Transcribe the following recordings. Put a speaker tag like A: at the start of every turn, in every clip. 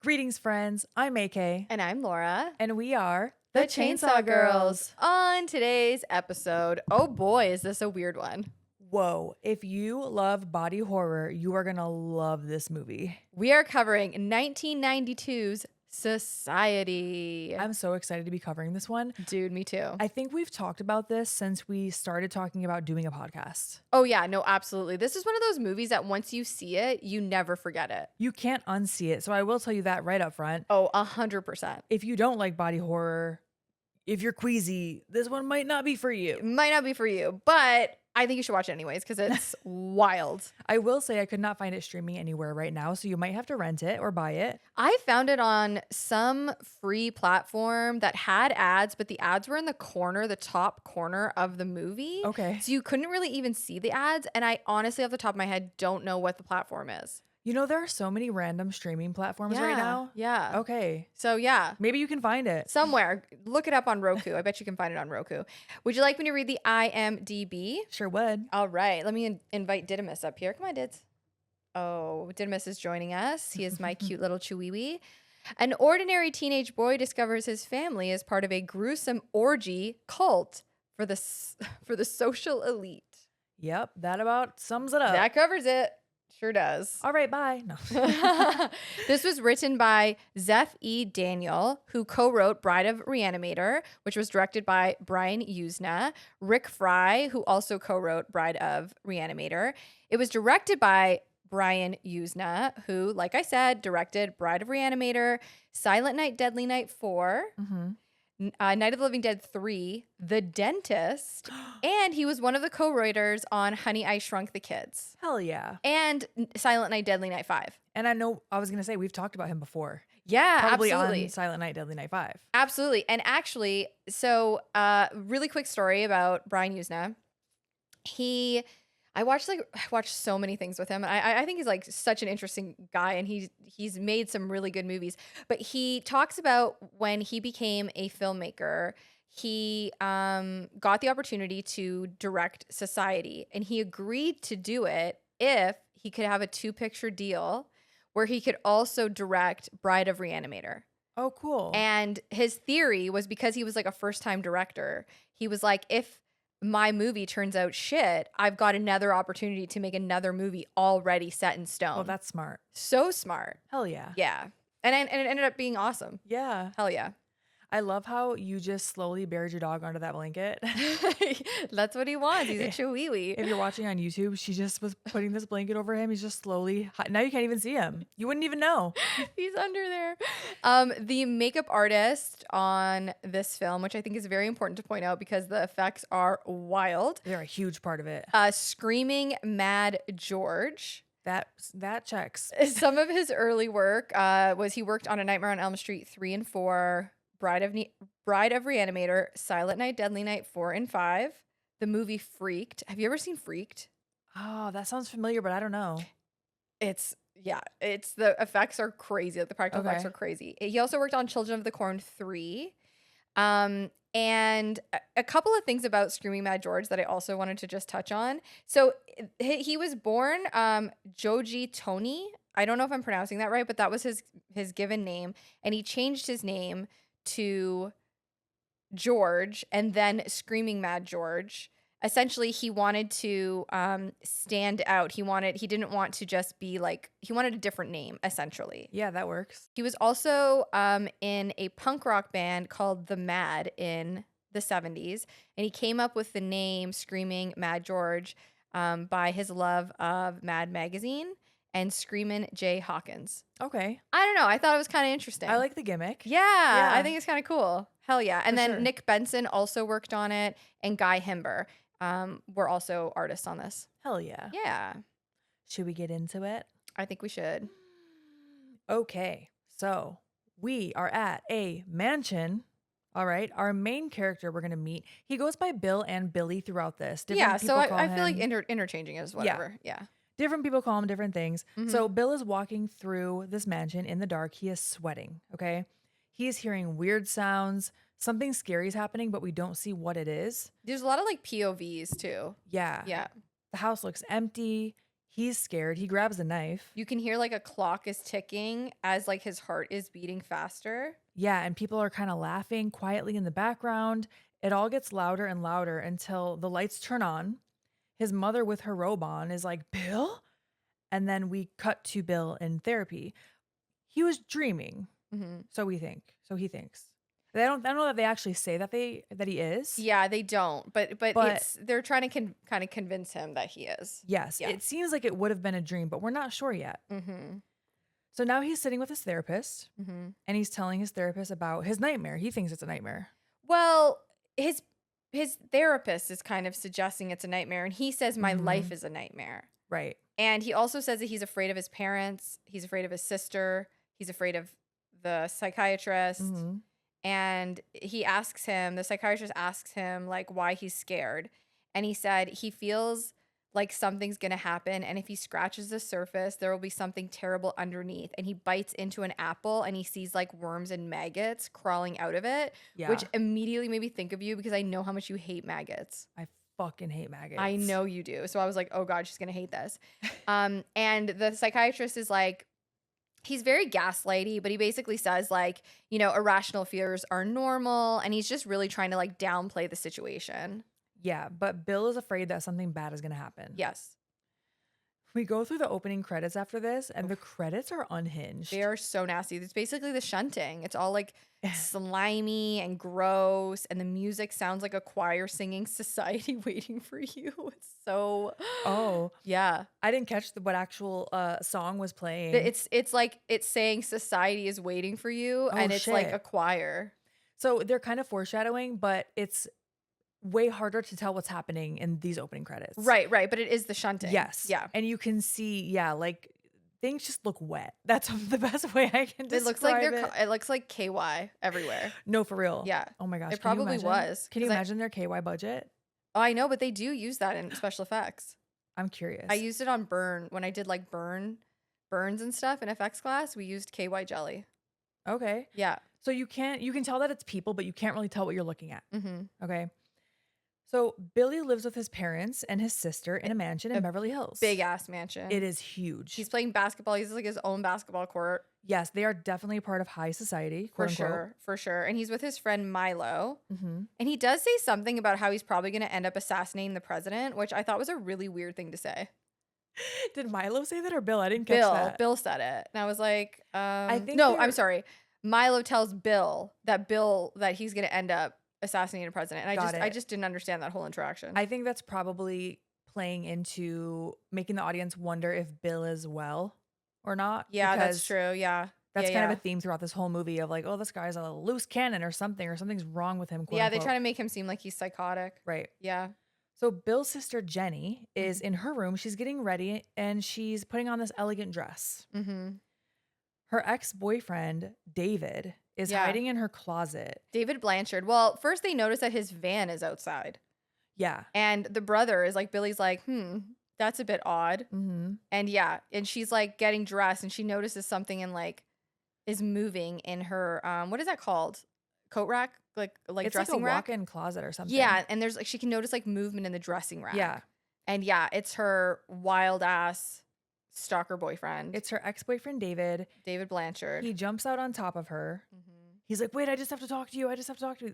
A: Greetings, friends. I'm AK.
B: And I'm Laura.
A: And we are
B: The Chainsaw Girls. On today's episode, oh boy, is this a weird one.
A: Whoa. If you love body horror, you are going to love this movie.
B: We are covering 1992's Society.
A: I'm so excited to be covering this one.
B: Dude, me too.
A: I think we've talked about this since we started talking about doing a podcast.
B: Oh yeah, no, absolutely. This is one of those movies that once you see it, you never forget it.
A: You can't unsee it. So I will tell you that right up front.
B: Oh, 100%.
A: If you don't like body horror, if you're queasy, this one might not be for you.
B: It might not be for you, but I think you should watch it anyways because it's wild.
A: I will say I could not find it streaming anywhere right now, so you might have to rent it or buy it.
B: I found it on some free platform that had ads, but the ads were in the top corner of the movie.
A: Okay.
B: So you couldn't really even see the ads. And I honestly, off the top of my head, don't know what the platform is.
A: You know, there are so many random streaming platforms right now.
B: Yeah.
A: Okay.
B: So yeah.
A: Maybe you can find it.
B: Somewhere. Look it up on Roku. I bet you can find it on Roku. Would you like me to read the IMDb?
A: Sure would.
B: All right. Let me invite Didymus up here. Come on, Dids. Oh, Didymus is joining us. He is my cute little chewiwi. An ordinary teenage boy discovers his family is part of a gruesome orgy cult for the social elite.
A: Yep, that about sums it up.
B: That covers it. Sure does.
A: All right, bye. No.
B: This was written by Zeph E. Daniel, who co-wrote Bride of Reanimator, which was directed by Brian Usna. Rick Fry, who also co-wrote Bride of Reanimator. It was directed by Brian Usna, who, like I said, directed Bride of Reanimator, Silent Night, Deadly Night 4, Night of the Living Dead 3, The Dentist, and he was one of the co-writers on Honey, I Shrunk the Kids.
A: Hell yeah.
B: And Silent Night, Deadly Night 5.
A: And I know I was going to say we've talked about him before.
B: Yeah,
A: Probably
B: absolutely.
A: on Silent Night, Deadly Night 5.
B: Absolutely. And actually, so really quick story about Brian Usna. I watched so many things with him. I think he's like such an interesting guy, and he's made some really good movies. But he talks about when he became a filmmaker, he got the opportunity to direct Society, and he agreed to do it if he could have a 2-picture deal where he could also direct Bride of Reanimator.
A: Oh, cool.
B: And his theory was because he was like a first-time director, he was like, if my movie turns out shit, I've got another opportunity to make another movie already set in stone.
A: Oh, that's smart.
B: So smart.
A: Hell yeah.
B: Yeah. And it ended up being awesome.
A: Yeah.
B: Hell yeah.
A: I love how you just slowly buried your dog under that blanket.
B: That's what he wants. He's a chihuahua.
A: If you're watching on YouTube, she just was putting this blanket over him. He's just slowly, now you can't even see him. You wouldn't even know.
B: He's under there. The makeup artist on this film, which I think is very important to point out because the effects are wild.
A: They're a huge part of it.
B: Screaming Mad George.
A: That checks.
B: Some of his early work was he worked on A Nightmare on Elm Street 3 and 4, Bride of Reanimator, Silent Night, Deadly Night 4 and 5, the movie Freaked. Have you ever seen Freaked?
A: Oh, that sounds familiar, but I don't know.
B: It's the effects are crazy. Like the practical effects are crazy. He also worked on Children of the Corn 3. And a couple of things about Screaming Mad George that I also wanted to just touch on. So he was born Joji Tony. I don't know if I'm pronouncing that right, but that was his given name. And he changed his name to George and then Screaming Mad George. Essentially, he wanted to stand out. He didn't want to just be like, he wanted a different name, essentially.
A: Yeah, that works.
B: He was also in a punk rock band called The Mad in the 70s. And he came up with the name Screaming Mad George by his love of Mad Magazine and Screamin' Jay Hawkins.
A: Okay.
B: I don't know. I thought it was kind of interesting.
A: I like the gimmick.
B: Yeah, I think it's kind of cool. Hell yeah. And then
A: sure.
B: Nick Benson also worked on it, and Guy Himber were also artists on this.
A: Hell yeah.
B: Yeah.
A: Should we get into it?
B: I think we should.
A: Okay. So we are at a mansion. All right. Our main character we're going to meet, he goes by Bill and Billy throughout this.
B: Yeah. So I feel like interchanging is whatever. Yeah.
A: Different people call him different things. So Bill is walking through this mansion in the dark. He is sweating. Okay. He is hearing weird sounds. Something scary is happening, but we don't see what it is.
B: There's a lot of like POVs too.
A: Yeah.
B: Yeah.
A: The house looks empty. He's scared. He grabs a knife.
B: You can hear like a clock is ticking as like his heart is beating faster.
A: Yeah, and people are kind of laughing quietly in the background. It all gets louder and louder until the lights turn on. His mother with her robe on is like, Bill? And then we cut to Bill in therapy. He was dreaming.
B: Mm-hmm.
A: So we think. So he thinks. I don't know that they actually say that he is.
B: Yeah, they don't. But
A: But
B: they're trying to kind of convince him that he is.
A: yes,
B: Yeah.
A: it seems like it would have been a dream, but we're not sure yet.
B: Mm-hmm.
A: So now he's sitting with his therapist
B: Mm-hmm.
A: and he's telling his therapist about his nightmare. He thinks it's a nightmare.
B: Well, his therapist is kind of suggesting it's a nightmare, and he says my
A: Mhm.
B: life is a nightmare.
A: Right.
B: And he also says that he's afraid of his parents, he's afraid of his sister, he's afraid of the psychiatrist.
A: Mhm.
B: And the psychiatrist asks him like why he's scared. And he said he feels like something's going to happen. And if he scratches the surface, there will be something terrible underneath. And he bites into an apple and he sees like worms and maggots crawling out of it,
A: Yeah.
B: which immediately made me think of you because I know how much you hate maggots.
A: I fucking hate maggots.
B: I know you do. So I was like, oh God, she's going to hate this. And the psychiatrist is like, he's very gaslighty, but he basically says like, irrational fears are normal. And he's just really trying to like downplay the situation.
A: Yeah, but Bill is afraid that something bad is going to happen.
B: Yes.
A: We go through the opening credits after this, and the credits are unhinged.
B: They are so nasty. It's basically the shunting. It's all like slimy and gross. And the music sounds like a choir singing Society Waiting for You. It's so.
A: Oh.
B: Yeah.
A: I didn't catch what actual song was playing.
B: It's like it's saying Society is waiting for you. And it's like
A: shit.
B: a choir.
A: So they're kind of foreshadowing, but it's way harder to tell what's happening in these opening credits.
B: Right. But it is the shunting.
A: Yes.
B: Yeah.
A: And you can see, like things just look wet. That's the best way I can describe
B: It looks like it looks like KY everywhere.
A: No, for real.
B: Yeah.
A: Oh my gosh.
B: It probably was.
A: Can you imagine their KY budget?
B: Oh, I know, but they do use that in special effects.
A: I'm curious.
B: I used it on burn when I did like burns and stuff in FX class. We used KY jelly.
A: Okay.
B: Yeah.
A: So you can tell that it's people, but you can't really tell what you're looking at.
B: Mm-hmm.
A: Okay. So Billy lives with his parents and his sister in a mansion in Beverly Hills.
B: Big ass mansion.
A: It is huge.
B: He's playing basketball. He's like his own basketball court.
A: Yes, they are definitely a part of high society.
B: For sure. And he's with his friend Milo.
A: Mm-hmm.
B: And he does say something about how he's probably going to end up assassinating the president, which I thought was a really weird thing to say.
A: Did Milo say that or Bill? I didn't catch that.
B: Bill said it. And I was like,
A: think
B: I'm sorry. Milo tells Bill that he's going to end up assassinating a president. And I just didn't understand that whole interaction.
A: I think that's probably playing into making the audience wonder if Bill is well or not.
B: Yeah, that's true. Yeah.
A: That's kind of a theme throughout this whole movie of like, oh, this guy's a loose cannon or something's wrong with him. Quote,
B: yeah, they
A: unquote.
B: try to make him seem like he's psychotic.
A: Right.
B: Yeah.
A: So Bill's sister Jenny is in her room. She's getting ready and she's putting on this elegant dress.
B: Mm-hmm.
A: Her ex-boyfriend, David, is hiding in her closet.
B: David Blanchard. Well, first they notice that his van is outside.
A: Yeah.
B: And the brother is like, Billy's like, that's a bit odd.
A: Mm-hmm.
B: And she's like getting dressed and she notices something and like is moving in her, what is that called? Coat rack? Like
A: it's
B: dressing
A: like a
B: rack?
A: walk-in closet or something.
B: Yeah. And there's like, she can notice like movement in the dressing rack.
A: Yeah.
B: And yeah, it's her wild ass stalker boyfriend.
A: It's her ex-boyfriend, David
B: Blanchard.
A: He jumps out on top of her.
B: Mm-hmm.
A: He's like, wait, I just have to talk to you.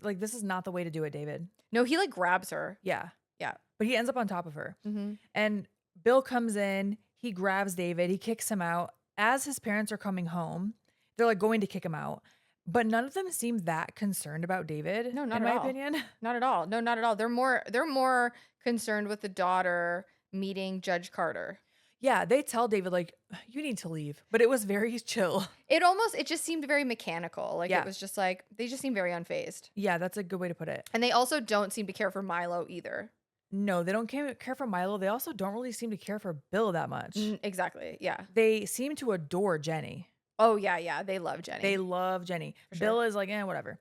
A: Like, this is not the way to do it, David.
B: No, he like grabs her.
A: Yeah.
B: Yeah.
A: But he ends up on top of her.
B: Mm-hmm.
A: And Bill comes in. He grabs David. He kicks him out. As his parents are coming home, they're like going to kick him out. But none of them seem that concerned about David.
B: No, not
A: in
B: at
A: my
B: all.
A: opinion.
B: Not at all. No, not at all. They're more concerned with the daughter meeting Judge Carter.
A: Yeah, they tell David, like, you need to leave. But it was very chill.
B: It just seemed very mechanical. Like,
A: Yeah.
B: it was just like, they just seem very unfazed.
A: Yeah, that's a good way to put it.
B: And they also don't seem to care for Milo either.
A: No, they don't care for Milo. They also don't really seem to care for Bill that much.
B: Exactly. Yeah.
A: They seem to adore Jenny.
B: Oh, yeah. They love Jenny.
A: They love Jenny.
B: For
A: Bill
B: sure.
A: is like, whatever.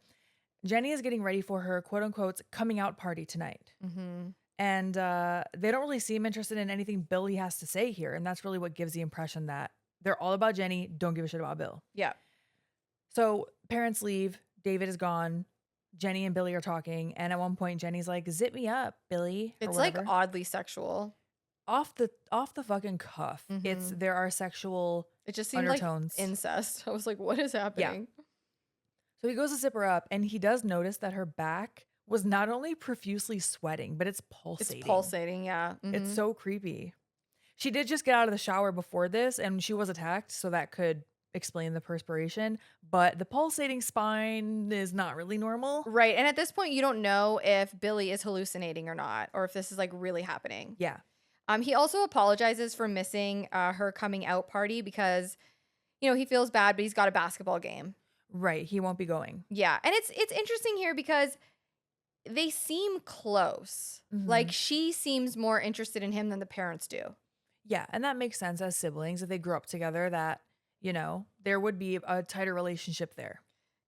A: Jenny is getting ready for her quote unquote coming out party tonight.
B: Mm-hmm.
A: And they don't really seem interested in anything Billy has to say here. And that's really what gives the impression that they're all about Jenny, don't give a shit about Bill.
B: Yeah.
A: So parents leave. David is gone. Jenny and Billy are talking. And at one point, Jenny's like, zip me up, Billy. or
B: It's like
A: whatever.
B: oddly sexual.
A: off the fucking cuff.
B: Mhm.
A: There are sexual
B: It just seemed like
A: undertones.
B: incest. I was like, what is
A: Yeah.
B: happening?
A: So he goes to zip her up and he does notice that her back was not only profusely sweating, but it's
B: It's
A: pulsating.
B: pulsating, yeah.
A: It's
B: Mhm.
A: so creepy. She did just get out of the shower before this and she was attacked, so that could explain the perspiration, but the pulsating spine is not really normal.
B: Right. And at this point, you don't know if Billy is hallucinating or not, or if this is like really happening.
A: Yeah.
B: He also apologizes for missing her coming out party because, he feels bad, but he's got a basketball game.
A: Right. He won't be going.
B: Yeah. And it's interesting here because they seem close. Like
A: Mhm.
B: she seems more interested in him than the parents do.
A: Yeah, and that makes sense as siblings if they grew up together that, there would be a tighter relationship there.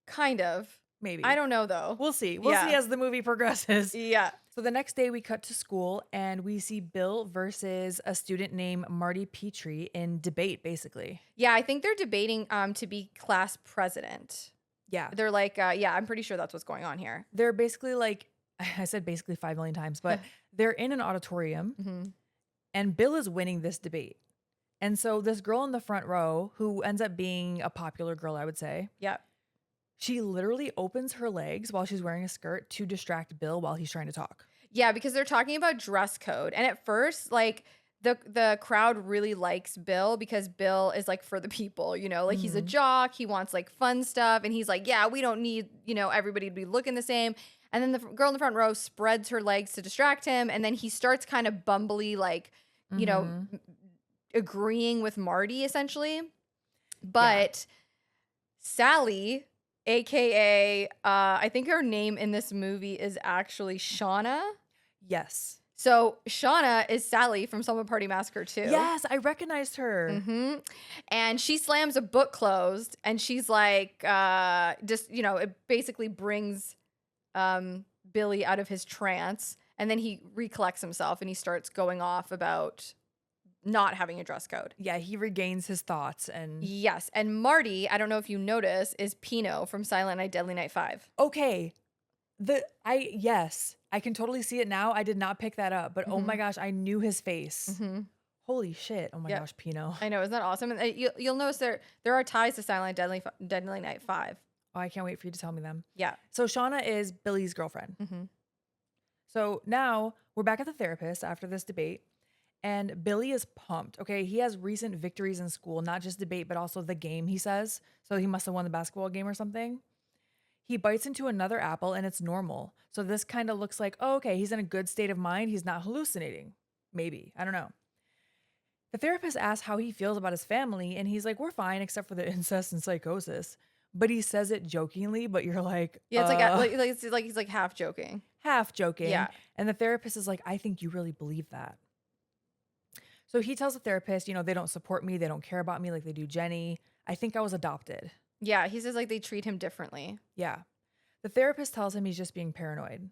B: Kind of. I
A: Maybe.
B: don't know though.
A: We'll see. We'll see
B: Yeah.
A: as the movie progresses.
B: Yeah.
A: So the next day we cut to school and we see Bill versus a student named Marty Petrie in debate basically.
B: Yeah, I think they're debating to be class president.
A: Yeah.
B: They're like, yeah, I'm pretty sure that's what's going on here.
A: They're basically like I said basically 5 million times, but they're in an auditorium
B: hmm
A: and Bill is winning this debate. And so this girl in the front row who ends up being a popular girl, I would say,
B: Yeah.
A: she literally opens her legs while she's wearing a skirt to distract Bill while he's trying to talk.
B: Yeah, because they're talking about dress code. And at first, like the crowd really likes Bill because Bill is like for the people, like he's a
A: Mhm.
B: jock, he wants like fun stuff, and he's like, yeah, we don't need, everybody to be looking the same. And then the girl in the front row spreads her legs to distract him, and then he starts kind of bumbly, like,
A: Mhm.
B: agreeing with Marty essentially.
A: Yeah.
B: But Sally, aka I think her name in this movie is actually Shauna.
A: Yes.
B: So Shauna is Sally from Summer Party Massacre 2.
A: Yes, I recognized her.
B: And she slams a book closed and she's like, it basically brings Billy out of his trance. And then he recollects himself and he starts going off about not having a dress code.
A: Yeah, he regains his thoughts and
B: Yes. And Marty, I don't know if you notice, is Pino from Silent Night, Deadly Night 5.
A: okay. Yes, I can totally see it now. I did not pick that up, but oh my gosh, I knew his face. Holy shit. Oh my
B: Yep.
A: gosh, Pino.
B: I know, isn't that awesome? And you'll notice there are ties to Silent Night, Deadly Night 5.
A: Oh, I can't wait for you to tell me them.
B: Yeah.
A: So Shauna is Billy's girlfriend. So now we're back at the therapist after this debate, and Billy is pumped. Okay, he has recent victories in school, not just debate, but also the game, he says. So he must have won the basketball game or something. He bites into another apple and it's normal. So this kind of looks like, oh, okay, he's in a good state of mind. He's not hallucinating. Maybe. I don't know. The therapist asks how he feels about his family, and he's like, we're fine except for the incest and psychosis. But he says it jokingly, but you're like,
B: Yeah, it's like he's like half joking.
A: half joking.
B: Yeah.
A: And the therapist is like, I think you really believe that. So he tells the therapist, they don't support me. They don't care about me like they do Jenny. I think I was adopted.
B: Yeah, he says like they treat him differently.
A: Yeah. The therapist tells him he's just being paranoid,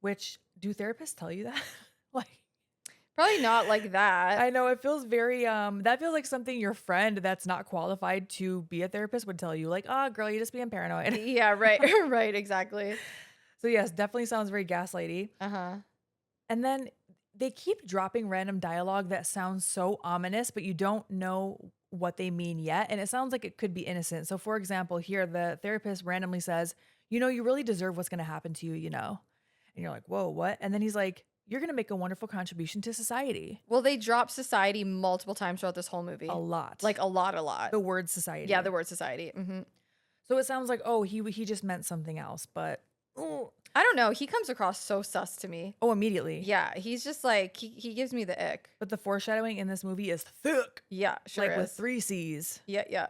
A: which do therapists tell you that? Like,
B: Probably not like that.
A: I know it feels very, that feels like something your friend that's not qualified to be a therapist would tell you. Like, oh, girl, you're just being paranoid.
B: Yeah, right. Right, exactly.
A: So yes, definitely sounds very gaslighty.
B: Uh-huh.
A: And then they keep dropping random dialogue that sounds so ominous, but you don't know what they mean yet. And it sounds like it could be innocent. So for example, here the therapist randomly says, you really deserve what's going to happen to you, And you're like, whoa, what? And then he's like, you're going to make a wonderful contribution to society.
B: Well, they drop society multiple times throughout this whole movie.
A: A lot.
B: Like a lot.
A: The word society.
B: Yeah, the word society.
A: So it sounds like, oh, he just meant something else, but
B: I don't know. He comes across so sus to me.
A: oh, immediately.
B: Yeah, he's just like, he gives me the ick.
A: But the foreshadowing in this movie is thick.
B: Yeah, sure
A: Like
B: is.
A: with 3 C's.
B: Yeah.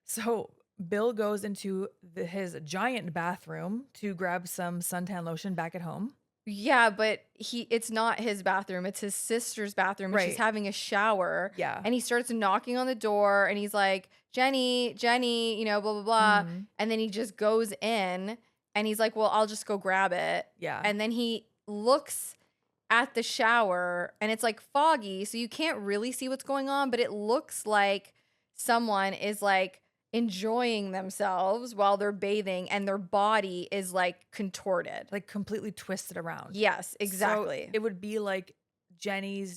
A: So Bill goes into his giant bathroom to grab some suntan lotion back at home.
B: Yeah, but it's not his bathroom. It's his sister's bathroom. And she's
A: Right.
B: having a shower.
A: Yeah.
B: And he starts knocking on the door and he's like, Jenny, blah, blah, blah. And then he just goes in and he's like, well, I'll just go grab it.
A: Yeah.
B: And then he looks at the shower and it's like foggy. So you can't really see what's going on, but it looks like someone is like enjoying themselves while they're bathing and their body is like contorted.
A: like completely twisted around.
B: Yes,
A: So
B: exactly.
A: it would be like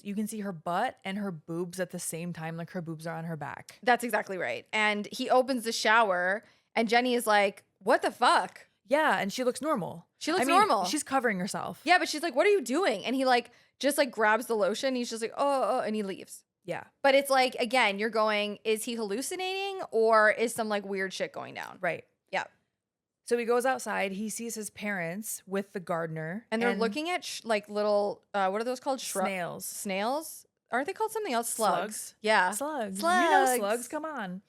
A: you can see her butt and her boobs at the same time, like her boobs are on her back.
B: That's exactly right. And he opens the shower and Jenny is like, what the fuck?
A: Yeah, and she looks normal.
B: She looks
A: I mean,
B: normal.
A: She's covering herself.
B: Yeah, but she's like, what are you doing? And he like just like grabs the lotion. He's just like, oh, and he leaves.
A: Yeah.
B: But it's like, again, you're going, is he hallucinating or is some like weird shit going down?
A: Right.
B: Yeah.
A: So he goes outside. He sees his parents with the gardener.
B: And they're looking at like little, what are those called?
A: Snails.
B: Snails? Aren't they called something else? Slugs. Yeah.
A: Slugs. You know slugs. Come on.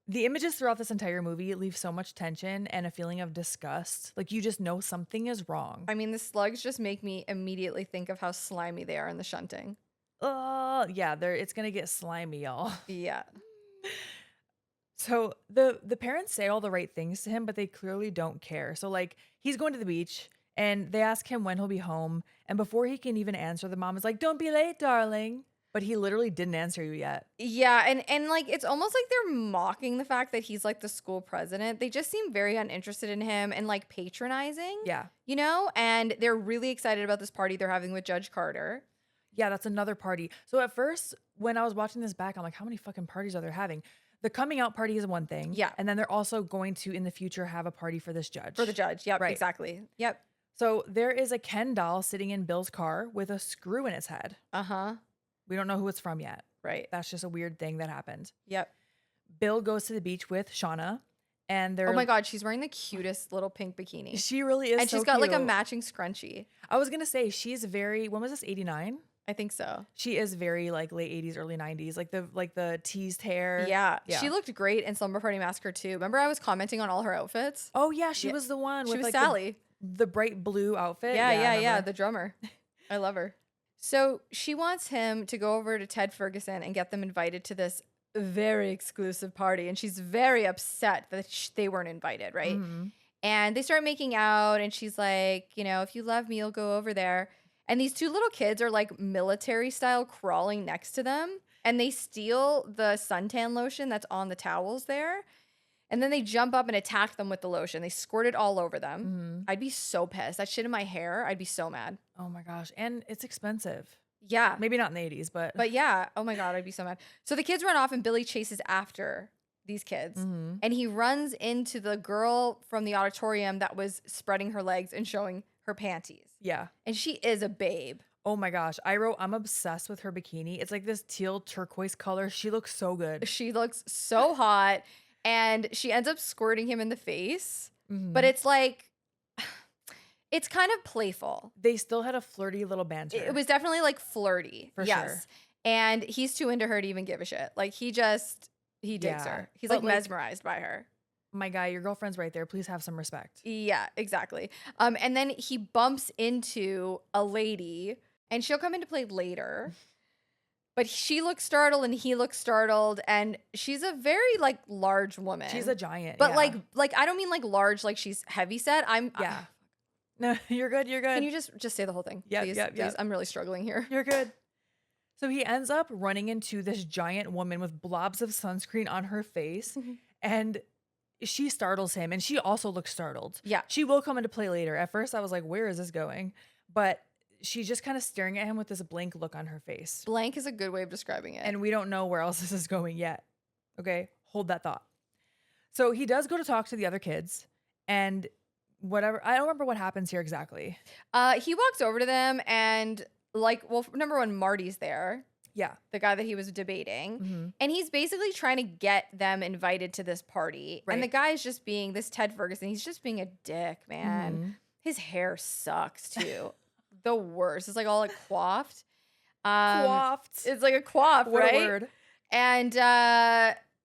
A: The images throughout this entire movie leave so much tension and a feeling of disgust. Like you just know something is wrong.
B: I mean, the slugs just make me immediately think of how slimy they are in the shunting.
A: Oh, yeah. It's going to get slimy, y'all.
B: Yeah.
A: So the parents say all the right things to him, but they clearly don't care. So like he's going to the beach and they ask him when he'll be home. And before he can even answer, the mom is like, "Don't be late, darling." But he literally didn't answer you yet.
B: Yeah, and like it's almost like they're mocking the fact that he's like the school president. They just seem very uninterested in him and like patronizing.
A: Yeah.
B: You know, and they're really excited about this party they're having with Judge Carter.
A: Yeah, that's another party. So at first, when I was watching this back, I'm like, how many fucking parties are they having? The coming out party is one thing.
B: Yeah.
A: And then they're also going to, in the future, have a party for this judge.
B: For the judge. Yep,
A: Right.
B: exactly. Yep.
A: So there is a Ken doll sitting in Bill's car with a screw in its head.
B: Uh-huh.
A: We don't know who it's from yet.
B: Right.
A: That's just a weird thing that happened.
B: Yep.
A: Bill goes to the beach with Shauna, and they're...
B: Oh my God, she's wearing the cutest little pink bikini.
A: She really is.
B: And
A: so
B: she's got like a
A: cute.
B: matching scrunchie.
A: I was gonna say she's very... When was this? 89?
B: I think so.
A: She is very like late 80s, early 90s, like the teased hair.
B: Yeah. She looked great in Slumber Party Massacre too. Remember I was commenting on all her outfits?
A: Oh yeah, she was the one with
B: She was
A: like
B: Sally.
A: the bright blue outfit.
B: Yeah, the drummer. I love her. So she wants him to go over to Ted Ferguson and get them invited to this very exclusive party. And she's very upset that they weren't invited, right?
A: Mhm.
B: And they start making out and she's like, you know, if you love me, you'll go over there. And these two little kids are like military style crawling next to them. And they steal the suntan lotion that's on the towels there. And then they jump up and attack them with the lotion. They squirt it all over them.
A: Mhm.
B: I'd be so pissed. That shit in my hair, I'd be so mad.
A: Oh my gosh, and it's expensive.
B: Yeah.
A: Maybe not in the 80s, but
B: But yeah, oh my God, I'd be so mad. So the kids run off and Billy chases after these kids.
A: Mhm.
B: And he runs into the girl from the auditorium that was spreading her legs and showing her panties.
A: yeah.
B: And she is a babe.
A: Oh my gosh, I wrote I'm obsessed with her bikini. It's like this teal turquoise color. She looks so good.
B: She looks so hot. And she ends up squirting him in the face.
A: Mhm.
B: But it's like, it's kind of playful.
A: They still had a flirty little banter.
B: It was definitely like flirty.
A: For
B: yes.
A: sure.
B: And he's too into her to even give a shit. Like he digs
A: Yeah.
B: her. He's
A: But,
B: like
A: like-
B: mesmerized by her.
A: My guy, your girlfriend's right there. Please have some respect.
B: Yeah, exactly. And then he bumps into a lady and she'll come into play later. But she looks startled and he looks startled. And she's a very like large woman.
A: She's a giant.
B: But
A: yeah.
B: like I don't mean like large, like she's heavy set.
A: Yeah. No, you're good. You're good.
B: Can you just say the whole thing?
A: Yep,
B: please,
A: yep,
B: please.
A: yep.
B: I'm really struggling here.
A: You're good. So he ends up running into this giant woman with blobs of sunscreen on her face. And she startles him. And she also looks startled.
B: Yeah.
A: She will come into play later. At first, I was like, where is this going? But she's just kind of staring at him with this blank look on her face.
B: Blank is a good way of describing it.
A: And we don't know where else this is going yet. Okay, hold that thought. So he does go to talk to the other kids and whatever. I don't remember what happens here exactly.
B: He walks over to them and like, well, number one, Marty's there,
A: Yeah.
B: the guy that he was debating.
A: Mhm.
B: And he's basically trying to get them invited to this party.
A: Right.
B: And the guy is just being this Ted Ferguson. He's just being a dick, man.
A: Mhm.
B: His hair sucks too. The worst. It's like all like coiffed.
A: Coiffed.
B: It's like a coif,
A: What
B: right?
A: a word.
B: And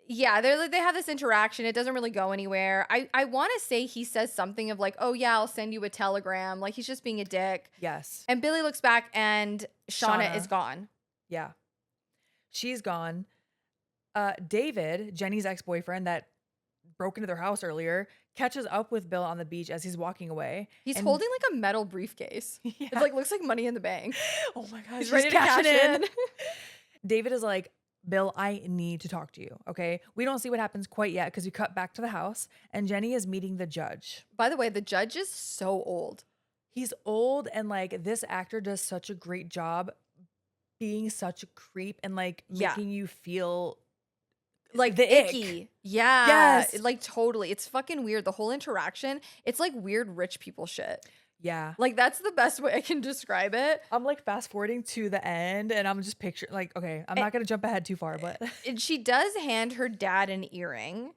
B: yeah, they have this interaction. It doesn't really go anywhere. I want to say he says something of like, "Oh yeah, I'll send you a telegram." Like he's just being a dick.
A: Yes.
B: And Billy looks back and Shauna
A: Shauna.
B: is gone.
A: Yeah. She's gone. David, Jenny's ex-boyfriend that broke into their house earlier, catches up with Bill on the beach as he's walking away.
B: He's
A: And-
B: holding like a metal briefcase.
A: Yeah.
B: It like looks like money in the bank.
A: Oh my gosh,
B: He's ready to cash in.
A: David is like, Bill, I need to talk to you. Okay. We don't see what happens quite yet because we cut back to the house and Jenny is meeting the judge.
B: By the way, the judge is so old.
A: He's old, and, like, this actor does such a great job being such a creep and, like,
B: Yeah.
A: making you feel
B: Like,
A: the ick.
B: icky. Yeah,
A: Yes.
B: like, totally. It's fucking weird. The whole interaction, it's like weird rich people shit.
A: Yeah.
B: Like, that's the best way I can describe it.
A: I'm, like, fast forwarding to the end, and I'm just picturing like, okay, I'm
B: A
A: not gonna jump ahead too far, but
B: and she does hand her dad an earring,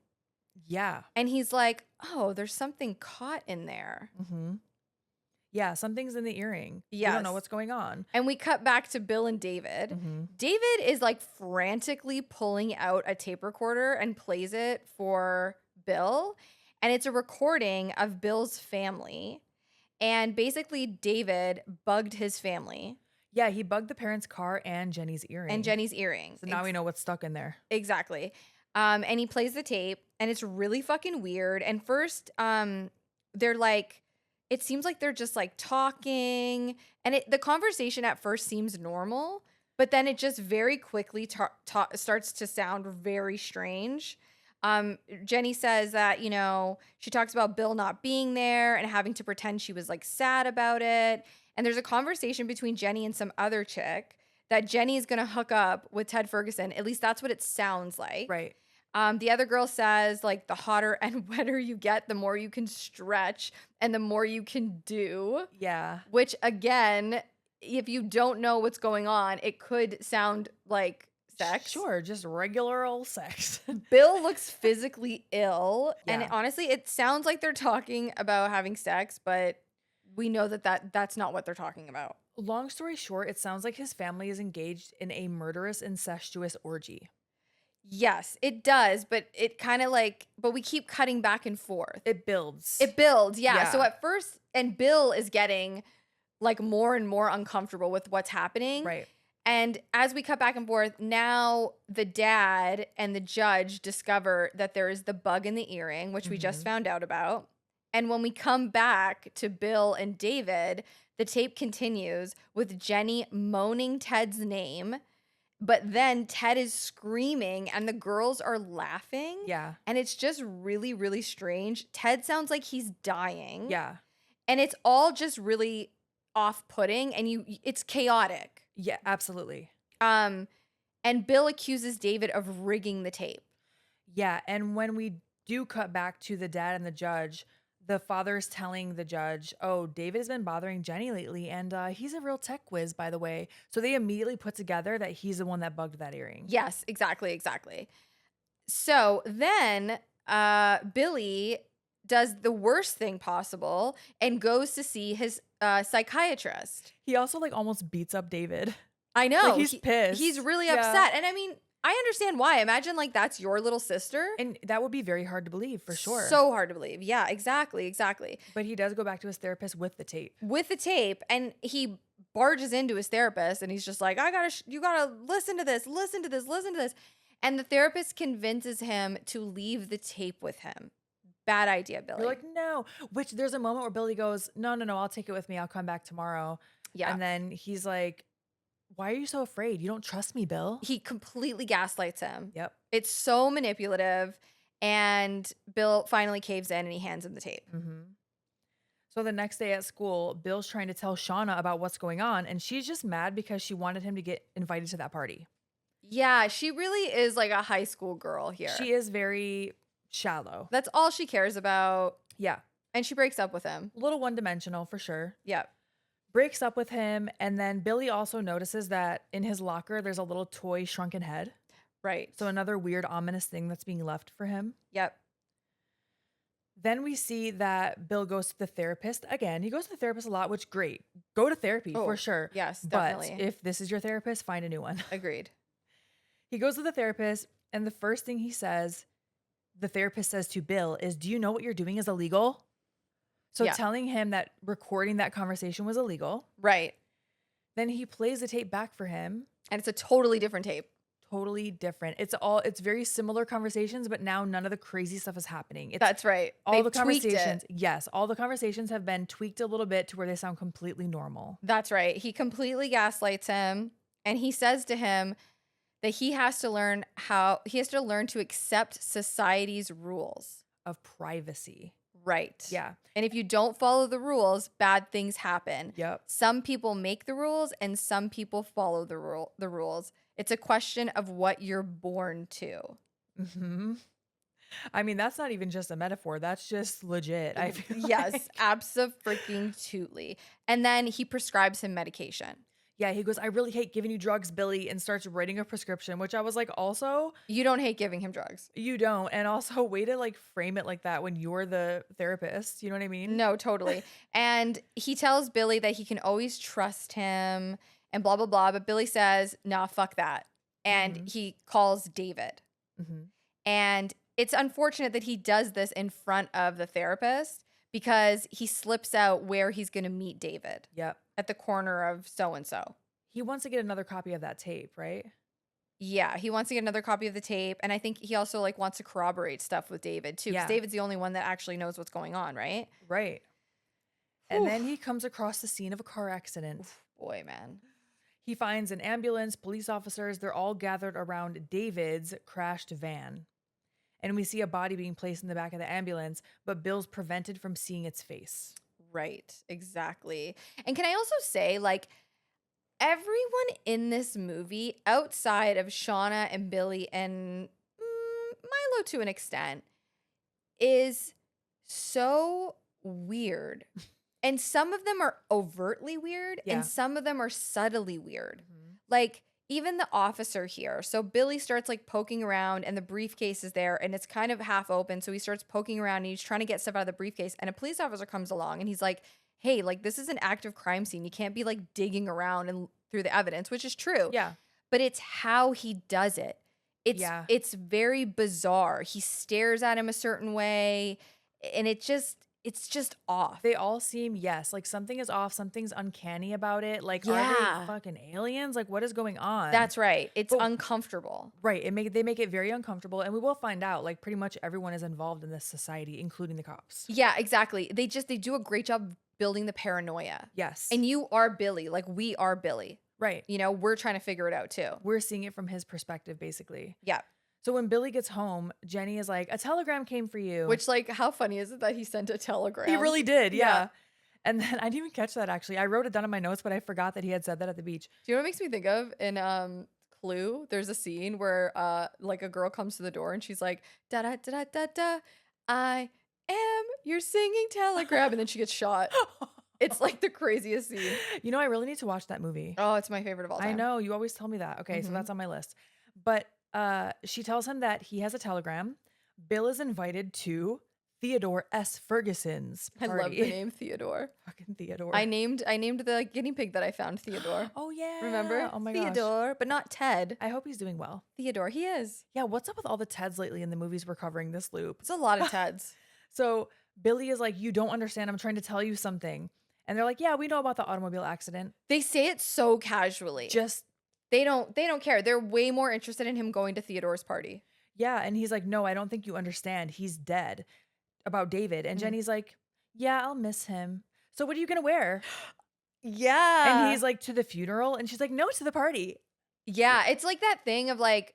A: yeah.
B: and he's like, "Oh, there's something caught in there."
A: Mhm. Yeah, something's in the earring. We don't know
B: Yes.
A: what's going on.
B: And we cut back to Bill and David.
A: Mhm.
B: David is like frantically pulling out a tape recorder and plays it for Bill. And it's a recording of Bill's family. And basically, David bugged his family
A: Yeah, he bugged the parents' car and Jenny's
B: and
A: earring.
B: Jenny's earring.
A: So now we know what's stuck in there.
B: Exactly. And he plays the tape, and it's really fucking weird. And first, they're like, it seems like they're just like talking, and the conversation at first seems normal, but then it just very quickly starts to sound very strange. Jenny says that, she talks about Bill not being there and having to pretend she was like sad about it. And there's a conversation between Jenny and some other chick that Jenny is going to hook up with Ted Ferguson. At least that's what it sounds like.
A: Right.
B: The other girl says, like, the hotter and wetter you get, the more you can stretch and the more you can do.
A: Yeah.
B: Which, again, if you don't know what's going on, it could sound like sex.
A: Sure, just regular old sex.
B: Bill looks physically ill. And
A: Yeah.
B: honestly, it sounds like they're talking about having sex, but we know that's not what they're talking about.
A: Long story short, it sounds like his family is engaged in a murderous, incestuous orgy.
B: Yes, it does, but it kind of but we keep cutting back and forth.
A: It builds.
B: It builds, yeah.
A: Yeah.
B: So at first, and Bill is getting like more and more uncomfortable with what's happening.
A: Right.
B: And as we cut back and forth, now the dad and the judge discover that there is the bug in the earring, which we just found out about. And when we come back to Bill and David, the tape continues with Jenny moaning Ted's name. But then Ted is screaming and the girls are laughing.
A: Yeah.
B: And it's just really, really strange. Ted sounds like he's dying.
A: Yeah.
B: And it's all just really off-putting and it's chaotic.
A: Yeah, absolutely.
B: And Bill accuses David of rigging the tape.
A: Yeah, and when we do cut back to the dad and the judge, the father's telling the judge, "Oh, David has been bothering Jenny lately, and he's a real tech whiz, by the way." So they immediately put together that he's the one that bugged that earring.
B: Yes, exactly. So then Billy does the worst thing possible and goes to see his psychiatrist.
A: He also like almost beats up David.
B: I know.
A: Like, he's pissed.
B: He's really
A: Yeah.
B: upset. And I mean, I understand why. Imagine like that's your little sister.
A: And that would be very hard to believe, for sure.
B: So hard to believe. Yeah, exactly.
A: But he does go back to his therapist with the tape.
B: With the tape, and he barges into his therapist and he's just like, you gotta listen to this. And the therapist convinces him to leave the tape with him. Bad idea, Billy.
A: You're like, no. Which there's a moment where Billy goes, no, I'll take it with me. I'll come back tomorrow.
B: Yeah.
A: And then he's like, why are you so afraid? You don't trust me, Bill.
B: He completely gaslights him.
A: Yep.
B: It's so manipulative. And Bill finally caves in and he hands him the tape.
A: So the next day at school, Bill's trying to tell Shauna about what's going on. And she's just mad because she wanted him to get invited to that party.
B: Yeah, she really is like a high school girl here.
A: She is very shallow.
B: That's all she cares about.
A: Yeah.
B: And she breaks up with him.
A: A little one-dimensional for sure.
B: Yep.
A: Breaks up with him. And then Billy also notices that in his locker, there's a little toy shrunken head.
B: Right.
A: So another weird, ominous thing that's being left for him.
B: Yep.
A: Then we see that Bill goes to the therapist. Again, he goes to the therapist a lot, which great. Go to therapy for sure.
B: Yes,
A: But
B: definitely.
A: if this is your therapist, find a new one.
B: Agreed.
A: He goes to the therapist, and the first thing the therapist says to Bill is, "Do you know what you're doing is illegal?" So
B: Yeah.
A: telling him that recording that conversation was illegal.
B: Right.
A: Then he plays the tape back for him.
B: And it's a totally different tape.
A: Totally different. It's very similar conversations, but now none of the crazy stuff is happening.
B: That's right.
A: All the
B: They've tweaked
A: conversations,
B: it.
A: yes, all the conversations have been tweaked a little bit to where they sound completely normal.
B: That's right. He completely gaslights him, and he says to him that he has to learn to accept society's rules.
A: Of privacy.
B: Right.
A: Yeah.
B: And if you don't follow the rules, bad things happen.
A: Yep.
B: Some people make the rules and some people follow the rules. It's a question of what you're born to.
A: Hmm. I mean, that's not even just a metaphor. That's just legit. I feel
B: Yes,
A: like.
B: abso-freaking-tutely. And then he prescribes him medication.
A: Yeah, he goes, I really hate giving you drugs, Billy, and starts writing a prescription, which I was like, also,
B: You don't hate giving him drugs.
A: you don't. And also, way to like frame it like that when you're the therapist. You know what I mean?
B: No, totally. And he tells Billy that he can always trust him and blah, blah, blah. But Billy says, nah, fuck that. And
A: Mhm.
B: he calls David.
A: Mhm.
B: And it's unfortunate that he does this in front of the therapist because he slips out where he's going to meet David
A: Yep.
B: at the corner of so-and-so.
A: He wants to get another copy of that tape, right?
B: Yeah, he wants to get another copy of the tape. And I think he also like wants to corroborate stuff with David too. Because
A: Yeah.
B: David's the only one that actually knows what's going on, right?
A: Right. And then he comes across the scene of a car accident.
B: Oof, boy, man.
A: He finds an ambulance, police officers, they're all gathered around David's crashed van. And we see a body being placed in the back of the ambulance, but Bill's prevented from seeing its face.
B: Right, exactly. And can I also say, like, everyone in this movie, outside of Shauna and Billy and Milo to an extent, is so weird. And some of them are overtly weird,
A: Yeah.
B: and some of them are subtly weird.
A: Mhm.
B: Like, even the officer here. So Billy starts like poking around and the briefcase is there and it's kind of half open. So he starts poking around and he's trying to get stuff out of the briefcase. And a police officer comes along and he's like, hey, like this is an active crime scene. You can't be like digging around and through the evidence, which is true.
A: Yeah.
B: But it's how he does it.
A: Yeah.
B: It's very bizarre. He stares at him a certain way and it's just off.
A: They all seem, yes, like something is off, something's uncanny about it. Like, are
B: Yeah.
A: they fucking aliens? Like, what is going on?
B: That's right. It's
A: But-
B: uncomfortable.
A: Right. They make it very uncomfortable. And we will find out, like, pretty much everyone is involved in this society, including the cops.
B: Yeah, exactly. They do a great job building the paranoia.
A: Yes.
B: And you are Billy, like we are Billy.
A: right.
B: You know, we're trying to figure it out too.
A: We're seeing it from his perspective, basically.
B: Yeah.
A: So when Billy gets home, Jenny is like, a telegram came for you.
B: Which, like, how funny is it that he sent a telegram?
A: he really did. Yeah.
B: Yeah.
A: And then I didn't even catch that, actually. I wrote it down in my notes, but I forgot that he had said that at the beach.
B: Do you know what it makes me think of? In Clue, there's a scene where like a girl comes to the door and she's like, da da da da da da, I am your singing telegram, and then she gets shot. It's like the craziest scene.
A: You know, I really need to watch that movie.
B: Oh, it's my favorite of all time.
A: I know. You always tell me that. Okay, so
B: Mhm.
A: that's on my list. But she tells him that he has a telegram. Bill is invited to Theodore S. Ferguson's
B: I
A: party.
B: love the name Theodore.
A: Fucking Theodore.
B: I named the guinea pig that I found Theodore.
A: Oh, yeah.
B: Remember?
A: Oh, my gosh.
B: Theodore, but not Ted.
A: I hope he's doing well.
B: Theodore, he is.
A: Yeah, what's up with all the Teds lately in the movies we're covering this loop?
B: It's a lot of Teds.
A: So Billy is like, you don't understand. I'm trying to tell you something. And they're like, yeah, we know about the automobile accident.
B: They say it so casually.
A: Just,
B: They don't care. They're way more interested in him going to Theodore's party.
A: yeah. And he's like, no, I don't think you understand. He's dead. About David. And
B: Mhm.
A: Jenny's like, yeah, I'll miss him. So what are you going to wear?
B: Yeah.
A: And he's like, to the funeral. And she's like, no, to the party.
B: yeah, it's like that thing of like,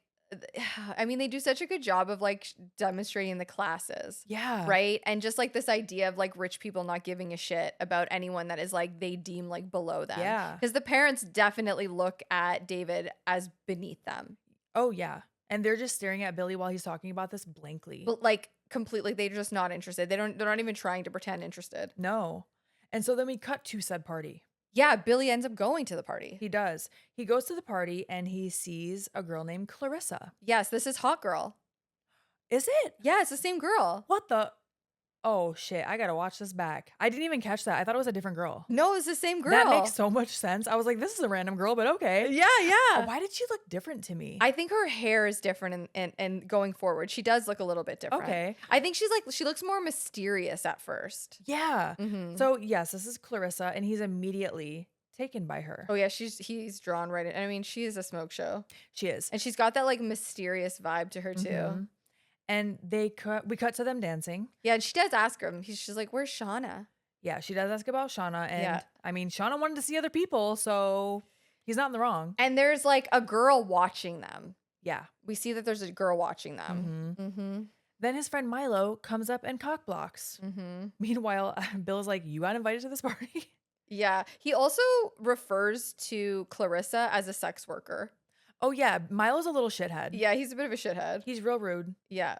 B: I mean, they do such a good job of like demonstrating the classes.
A: Yeah.
B: Right. And just like this idea of like rich people not giving a shit about anyone that is like they deem like below them.
A: Yeah.
B: Because the parents definitely look at David as beneath them.
A: Oh, yeah. And they're just staring at Billy while he's talking about this blankly.
B: But like completely, they're just not interested. They're not even trying to pretend interested.
A: No. And so then we cut to said party.
B: Yeah, Billy ends up going to the party.
A: He does. He goes to the party and he sees a girl named Clarissa.
B: Yes, this is Hot Girl.
A: Is it?
B: Yeah, it's the same girl.
A: What the? Oh, shit. I got to watch this back. I didn't even catch that. I thought it was a different girl.
B: No, it's the same girl.
A: That makes so much sense. I was like, this is a random girl, but okay.
B: Yeah.
A: Why did she look different to me?
B: I think her hair is different and going forward. She does look a little bit different.
A: Okay.
B: I think she looks more mysterious at first.
A: Yeah.
B: Mhm.
A: So, yes, this is Clarissa, and he's immediately taken by her.
B: Oh yeah, he's drawn right in. I mean, she is a smoke show.
A: She is.
B: And she's got that like mysterious vibe to her too.
A: Mhm. And we cut to them dancing.
B: Yeah, and she does ask him. She's like, "Where's Shauna?"
A: Yeah, she does ask about Shauna. And
B: Yeah.
A: I mean, Shauna wanted to see other people, so he's not in the wrong.
B: And there's like a girl watching them.
A: Yeah.
B: We see that there's a girl watching them.
A: Mhm.
B: Mm-hmm.
A: Then his friend Milo comes up and cock blocks.
B: Mm-hmm.
A: Meanwhile, Bill's like, you got invited to this party?
B: Yeah. He also refers to Clarissa as a sex worker.
A: Oh, yeah. Milo's a little shithead.
B: Yeah, he's a bit of a shithead.
A: He's real rude.
B: Yeah.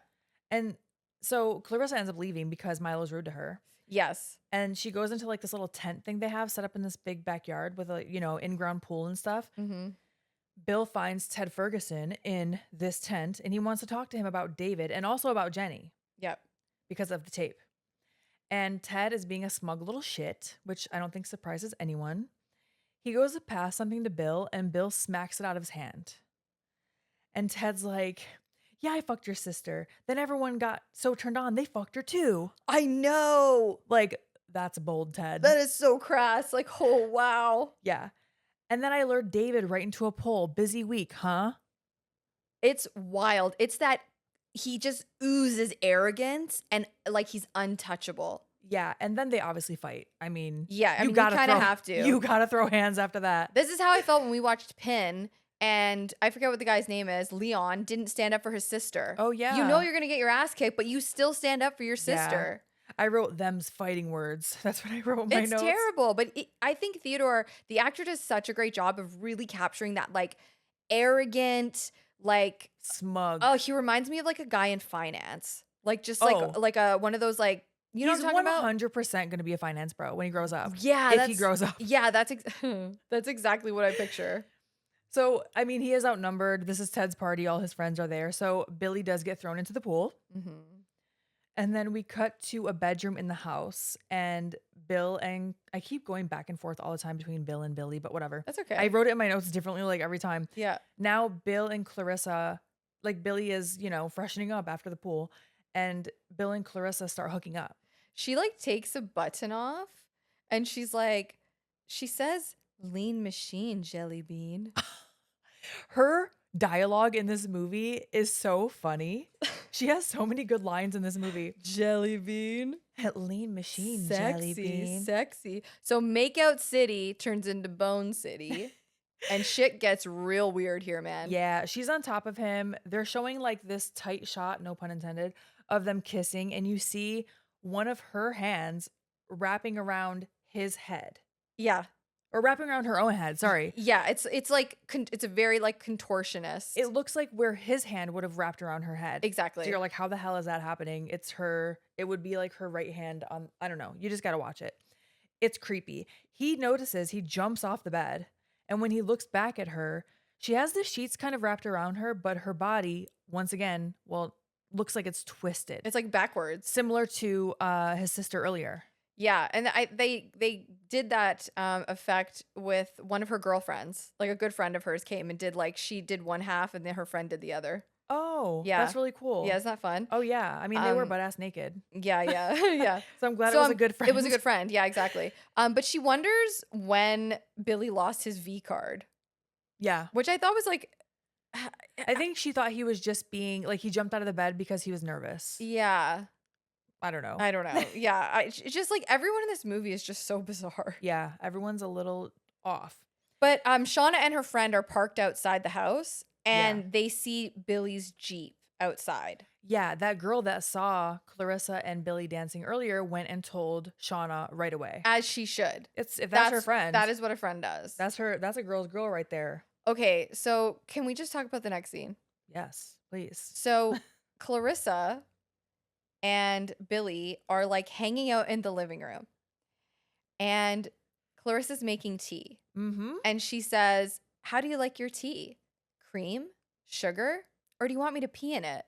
A: And so Clarissa ends up leaving because Milo's rude to her.
B: Yes.
A: And she goes into like this little tent thing they have set up in this big backyard with a, in-ground pool and stuff.
B: Mm-hmm.
A: Bill finds Ted Ferguson in this tent and he wants to talk to him about David and also about Jenny
B: Yep.
A: because of the tape. And Ted is being a smug little shit, which I don't think surprises anyone. He goes to pass something to Bill and Bill smacks it out of his hand. And Ted's like, yeah, I fucked your sister. Then everyone got so turned on, they fucked her too.
B: I know.
A: Like, that's bold, Ted.
B: That is so crass. Like, oh, wow.
A: Yeah. And then I lured David right into a pole. Busy week, huh?
B: It's wild. It's that he just oozes arrogance and like he's untouchable.
A: Yeah. And then they obviously fight. I mean,
B: Yeah, I mean, you
A: gotta
B: kind of
A: throw-
B: have to.
A: You gotta throw hands after that.
B: This is how I felt when we watched Pin, and I forget what the guy's name is. Leon didn't stand up for his sister.
A: Oh, yeah.
B: You know you're gonna get your ass kicked, but you still stand up for your sister.
A: I wrote them's fighting words. That's what I wrote in my
B: It's
A: notes.
B: terrible, but I think Theodore, the actor, does such a great job of really capturing that like arrogant, like
A: Smug.
B: oh, he reminds me of like a guy in finance, like just
A: Oh.
B: like a one of those like you know
A: He's
B: what I'm talking about.
A: 100% going to be a finance bro when he grows up.
B: Yeah,
A: If he grows up.
B: Yeah, that's exactly what I picture.
A: So, I mean, he is outnumbered. This is Ted's party. All his friends are there. So Billy does get thrown into the pool.
B: Mm-hmm.
A: And then we cut to a bedroom in the house. And Bill and I keep going back and forth all the time between Bill and Billy, but whatever.
B: That's okay.
A: I wrote it in my notes differently like every time.
B: Yeah.
A: Now Bill and Clarissa, like Billy is, freshening up after the pool. And Bill and Clarissa start hooking up.
B: She like takes a button off and she's like, she says, lean machine, jelly bean.
A: Her dialogue in this movie is so funny. She has so many good lines in this movie.
B: Jelly bean.
A: Lean machine,
B: Sexy,
A: jelly bean.
B: sexy. So Makeout City turns into Bone City. And shit gets real weird here, man.
A: Yeah, she's on top of him. They're showing like this tight shot, no pun intended, of them kissing. And you see one of her hands wrapping around his head.
B: Yeah.
A: Or wrapping around her own head, sorry.
B: Yeah, it's like it's a very like contortionist.
A: It looks like where his hand would have wrapped around her head.
B: Exactly.
A: So you're like, how the hell is that happening? It's her, it would be like her right hand on, I don't know. You just got to watch it. It's creepy. He notices, he jumps off the bed. And when he looks back at her, she has the sheets kind of wrapped around her, but her body, once again, well, looks like it's twisted.
B: It's like backwards.
A: Similar to his sister earlier.
B: Yeah, and they did that effect with one of her girlfriends. Like a good friend of hers came and did like she did one half and then her friend did the other.
A: Oh,
B: Yeah.
A: that's really cool.
B: Yeah, isn't that fun?
A: Oh, yeah. I mean, they were butt ass naked.
B: Yeah, yeah, yeah.
A: So I'm glad it was a good friend.
B: It was a good friend. Yeah, exactly. But she wonders when Billy lost his V card,
A: Yeah.
B: which I thought was like,
A: I think she thought he was just being like, he jumped out of the bed because he was nervous.
B: yeah,
A: I don't know.
B: I don't know. Yeah, it's just like everyone in this movie is just so bizarre.
A: Yeah. Everyone's a little off.
B: But Shauna and her friend are parked outside the house and they see Billy's Jeep outside.
A: Yeah. That girl that saw Clarissa and Billy dancing earlier went and told Shauna right away.
B: As she should.
A: If that's her friend.
B: That is what a friend does.
A: That's a girl's girl right there.
B: Okay, so can we just talk about the next scene?
A: Yes, please.
B: So Clarissa and Billy are like hanging out in the living room. And Clarissa's making tea.
A: Mm-hmm.
B: And she says, how do you like your tea? Cream? Sugar? Or do you want me to pee in it?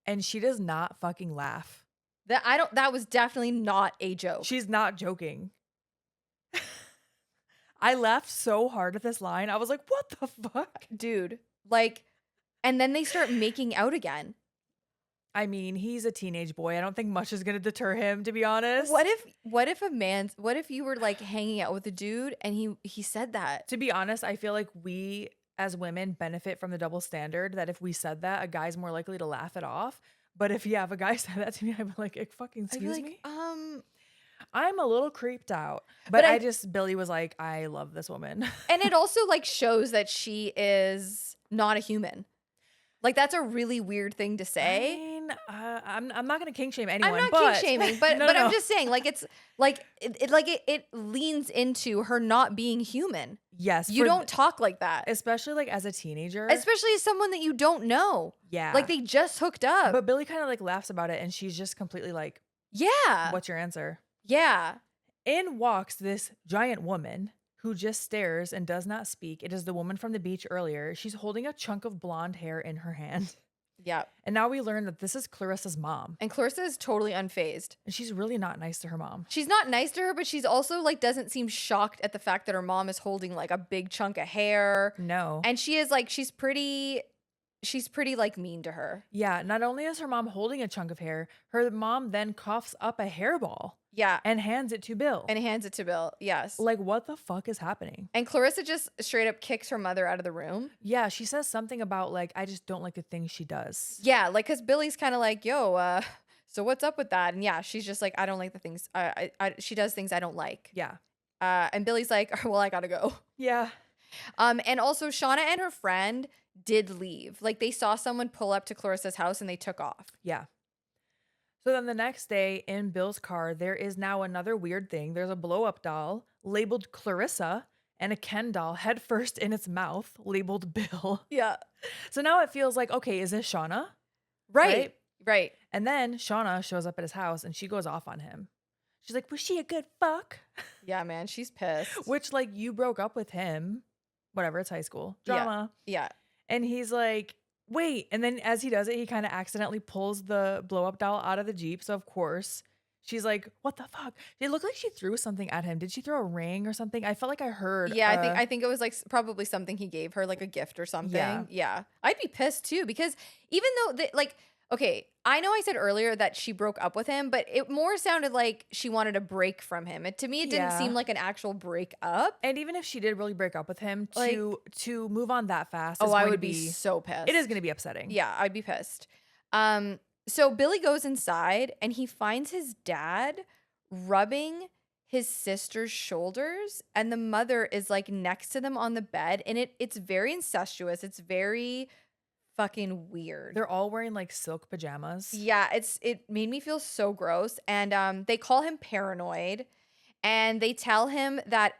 A: And she does not fucking laugh.
B: That was definitely not a joke.
A: She's not joking. I laughed so hard at this line. I was like, what the fuck?
B: Dude, like, and then they start making out again.
A: I mean, he's a teenage boy. I don't think much is going to deter him, to be honest.
B: What if you were like hanging out with a dude and he said that?
A: To be honest, I feel like we as women benefit from the double standard that if we said that, a guy's more likely to laugh it off. But if if a guy said that to me, I'd be like, fucking
B: I'd be
A: excuse
B: like,
A: me. I'm a little creeped out. But Billy was like, I love this woman.
B: And it also like shows that she is not a human. Like that's a really weird thing to say.
A: I'm not gonna kink shame
B: I'm
A: anyone,
B: not kink
A: but
B: shaming, but
A: no, no,
B: but I'm
A: no.
B: just saying, like it's like it leans into her not being human.
A: Yes,
B: You don't talk like that,
A: especially like as a teenager.
B: especially as someone that you don't know. Like
A: Yeah.
B: they just hooked up.
A: But Billy kind of like laughs about it and she's just completely like,
B: Yeah.
A: what's your answer?
B: Yeah.
A: In walks this giant woman who just stares and does not speak. It is the woman from the beach earlier. She's holding a chunk of blonde hair in her hand.
B: Yeah.
A: And now we learn that this is Clarissa's mom.
B: And Clarissa is totally unfazed.
A: And she's really not nice to her mom.
B: She's not nice to her, but she's also like doesn't seem shocked at the fact that her mom is holding like a big chunk of hair.
A: No.
B: And she is like she's pretty like mean to her.
A: Yeah, not only is her mom holding a chunk of hair, her mom then coughs up a hairball.
B: Yeah.
A: And hands it to Bill.
B: And hands it to Bill. Yes.
A: Like, what the fuck is happening?
B: And Clarissa just straight up kicks her mother out of the room.
A: Yeah, she says something about like, I just don't like the things she does.
B: Yeah, like because Billy's kind of like, yo, so what's up with that? And yeah, she's just like, I don't like the things. She does things I don't like.
A: Yeah.
B: And Billy's like, well, I gotta go.
A: Yeah.
B: And also Shauna and her friend did leave. Like they saw someone pull up to Clarissa's house and they took off.
A: Yeah. So then the next day in Bill's car, there is now another weird thing. There's a blow up doll labeled Clarissa and a Ken doll head first in its mouth labeled Bill.
B: Yeah.
A: So now it feels like, okay, is this Shauna?
B: Right.
A: And then Shauna shows up at his house and she goes off on him. She's like, was she a good fuck?
B: Yeah, man, she's pissed.
A: Which, like, you broke up with him. Whatever, it's high school. Drama.
B: Yeah.
A: And he's like, wait. And then as he does it, he kind of accidentally pulls the blow up doll out of the Jeep. So, of course, she's like, what the fuck? It looked like she threw something at him. Did she throw a ring or something? I felt like I heard.
B: Yeah, I think it was like probably something he gave her, like a gift or something. Yeah. I'd be pissed too because even though okay, I know I said earlier that she broke up with him, but it more sounded like she wanted a break from him. To me, it didn't seem like an actual break up.
A: And even if she did really break up with him,
B: Like,
A: to move on that fast, is
B: I
A: going
B: would
A: to
B: be so pissed.
A: It is going to be upsetting.
B: Yeah, I'd be pissed. So Billy goes inside and he finds his dad rubbing his sister's shoulders, and the mother is like next to them on the bed, and it's very incestuous. It's very fucking weird.
A: They're all wearing like silk pajamas.
B: Yeah, it made me feel so gross. And they call him paranoid, and they tell him that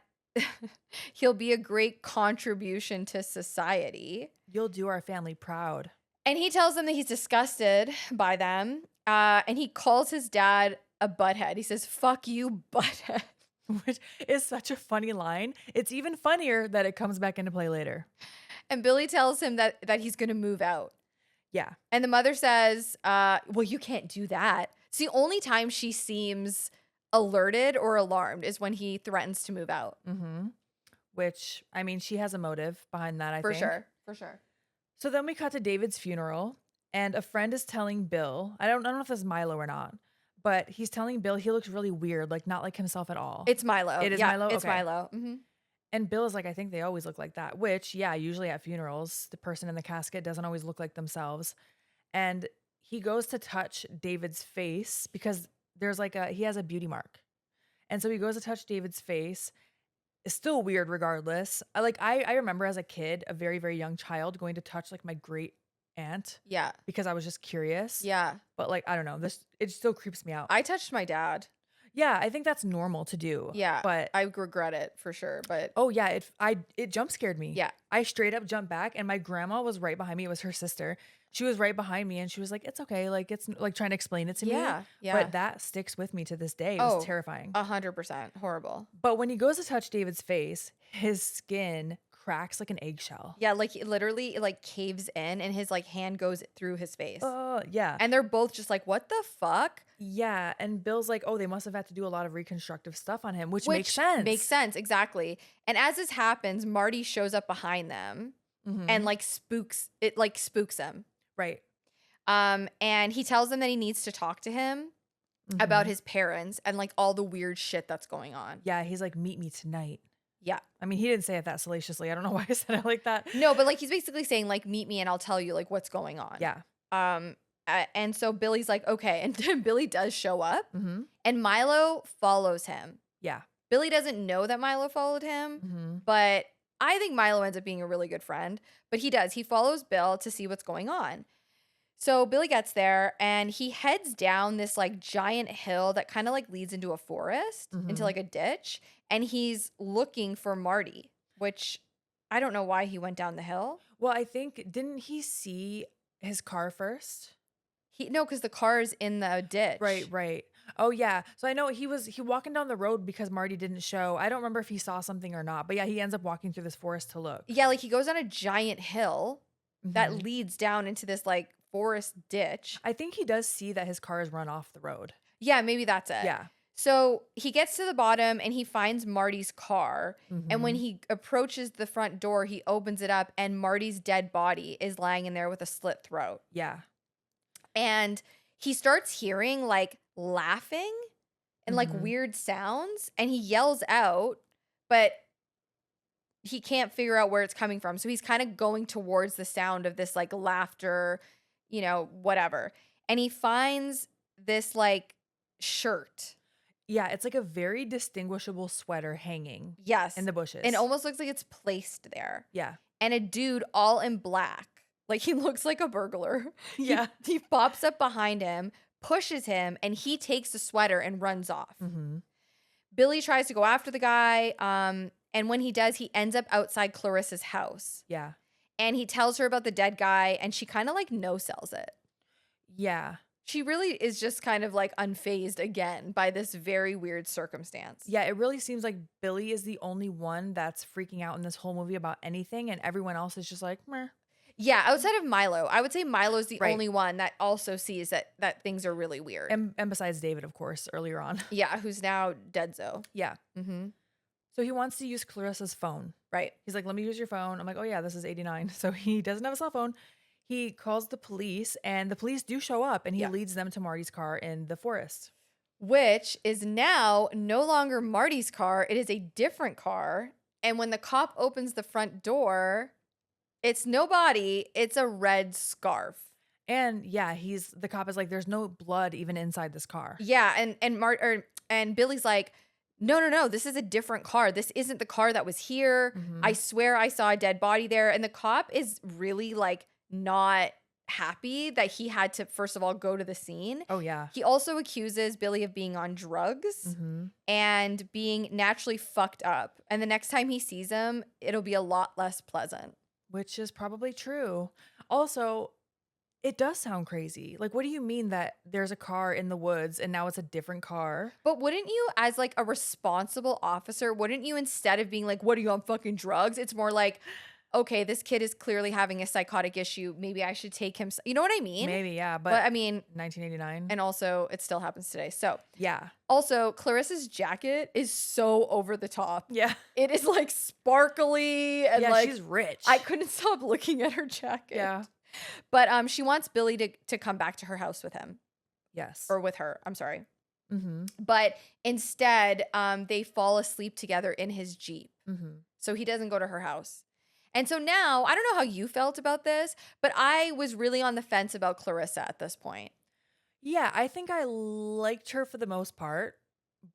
B: he'll be a great contribution to society.
A: You'll do our family proud.
B: And he tells them that he's disgusted by them. And he calls his dad a butthead. He says, fuck you, butthead.
A: Which is such a funny line. It's even funnier that it comes back into play later.
B: And Billy tells him that he's going to move out.
A: Yeah.
B: And the mother says, well, you can't do that. It's the only time she seems alerted or alarmed is when he threatens to move out.
A: Mm-hmm. Which, I mean, she has a motive behind that, I think.
B: For sure.
A: So then we cut to David's funeral, and a friend is telling Bill, I don't know if this is Milo or not, but he's telling Bill he looks really weird, like not like himself at all.
B: It's Milo.
A: It is
B: yeah,
A: Milo?
B: It's
A: Okay.
B: Milo. Mm-hmm.
A: And Bill is like, I think they always look like that, which, yeah, usually at funerals, the person in the casket doesn't always look like themselves. And he goes to touch David's face because there's like he has a beauty mark. And so he goes to touch David's face. It's still weird regardless. I remember as a kid, a very, very young child, going to touch like my great aunt.
B: Yeah.
A: Because I was just curious.
B: Yeah.
A: But like, I don't know, it still creeps me out.
B: I touched my dad.
A: Yeah, I think that's normal to do.
B: Yeah.
A: But
B: I regret it for sure. But
A: oh yeah, it jump scared me.
B: Yeah.
A: I straight up jumped back and my grandma was right behind me. It was her sister. She was right behind me and she was like, it's okay. Like it's like trying to explain it to me.
B: Yeah.
A: But that sticks with me to this day. It was terrifying.
B: 100% horrible.
A: But when he goes to touch David's face, his skin cracks like an eggshell.
B: Yeah, like literally it like caves in and his like hand goes through his face.
A: Oh, yeah.
B: And they're both just like, what the fuck?
A: Yeah. And Bill's like, oh, they must have had to do a lot of reconstructive stuff on him, which makes sense.
B: Makes sense, exactly. And as this happens, Marty shows up behind them and like spooks him.
A: Right.
B: And he tells them that he needs to talk to him about his parents and like all the weird shit that's going on.
A: Yeah, he's like, meet me tonight.
B: Yeah.
A: I mean, he didn't say it that salaciously. I don't know why I said it like that.
B: No, but like he's basically saying like, meet me and I'll tell you like what's going on.
A: Yeah.
B: And so Billy's like, okay. And Billy does show up and Milo follows him.
A: Yeah.
B: Billy doesn't know that Milo followed him, but I think Milo ends up being a really good friend. But he does. He follows Bill to see what's going on. So Billy gets there and he heads down this like giant hill that kind of like leads into a forest, into
A: Mhm.
B: like a ditch, and he's looking for Marty, which I don't know why he went down the hill.
A: Well, I think didn't he see his car first?
B: He no, because the car's in the
A: Right,
B: ditch.
A: right. Oh, yeah. So I know he walking down the road because Marty didn't show. I don't remember if he saw something or not, but yeah, he ends up walking through this forest to look.
B: Yeah, like he goes on a giant hill that
A: Mhm.
B: leads down into this like forest ditch.
A: I think he does see that his car is run off the road.
B: Yeah, maybe that's it.
A: Yeah.
B: So he gets to the bottom and he finds Marty's car. And when
A: Mhm.
B: he approaches the front door, he opens it up and Marty's dead body is lying in there with a slit throat.
A: Yeah.
B: And he starts hearing like laughing and like
A: Mhm.
B: weird sounds and he yells out, but he can't figure out where it's coming from. So he's kind of going towards the sound of this like laughter, whatever. And he finds this like shirt.
A: Yeah, it's like a very distinguishable sweater hanging in
B: Yes.
A: the
B: And it
A: bushes.
B: almost looks like it's placed there.
A: Yeah.
B: And a dude all in black. Like he looks like a burglar. He
A: Yeah.
B: he pops up behind him, pushes him, and he takes the sweater and runs off.
A: Mhm.
B: Billy tries to go after the guy. And when he does, he ends up outside Clarissa's house.
A: Yeah.
B: And he tells her about the dead guy, and she kind of like no sells it.
A: Yeah.
B: She really is just kind of like unfazed again by this very weird circumstance.
A: Yeah, it really seems like Billy is the only one that's freaking out in this whole movie about anything, and everyone else is just like, meh.
B: Yeah, outside of Milo, I would say Milo's the
A: Right.
B: only one that also sees that things are really weird.
A: And besides David, of course, earlier on.
B: Yeah, who's now Deadzo.
A: Yeah.
B: Mm-hmm.
A: So he wants to use Clarissa's phone.
B: Right.
A: He's like, let me use your phone. I'm like, oh, yeah, this is 89. So he doesn't have a cell phone. He calls the police, and the police do show up, and he
B: Yeah.
A: leads them to Marty's car in the forest.
B: Which is now no longer Marty's car. It is a different car. And when the cop opens the front door, it's no body, it's a red scarf.
A: And yeah, the cop is like, there's no blood even inside this car.
B: Yeah, and Billy's like, no, this is a different car. This isn't the car that was here.
A: Mhm.
B: I swear I saw a dead body there. And the cop is really like not happy that he had to, first of all, go to the scene.
A: Oh, yeah.
B: He also accuses Billy of being on drugs
A: Mhm.
B: and being naturally fucked up. And the next time he sees him, it'll be a lot less pleasant.
A: Which is probably true. Also, it does sound crazy. Like, what do you mean that there's a car in the woods and now it's a different car?
B: But wouldn't you, as like a responsible officer, wouldn't you, instead of being like, what are you on fucking drugs? It's more like, okay, this kid is clearly having a psychotic issue. Maybe I should take him. You know what I mean?
A: Maybe, yeah.
B: But
A: But
B: I mean,
A: 1989.
B: and also it still happens today. So
A: Yeah.
B: also Clarissa's jacket is so over the top.
A: Yeah.
B: It is like sparkly and
A: Yeah,
B: like
A: she's rich.
B: I couldn't stop looking at her jacket.
A: Yeah.
B: But she wants Billy to come back to her house with him
A: Yes.
B: or with her. I'm sorry.
A: Mm-hmm.
B: But instead, they fall asleep together in his Jeep.
A: Mm-hmm.
B: So he doesn't go to her house. And so now, I don't know how you felt about this, but I was really on the fence about Clarissa at this point.
A: Yeah, I think I liked her for the most part,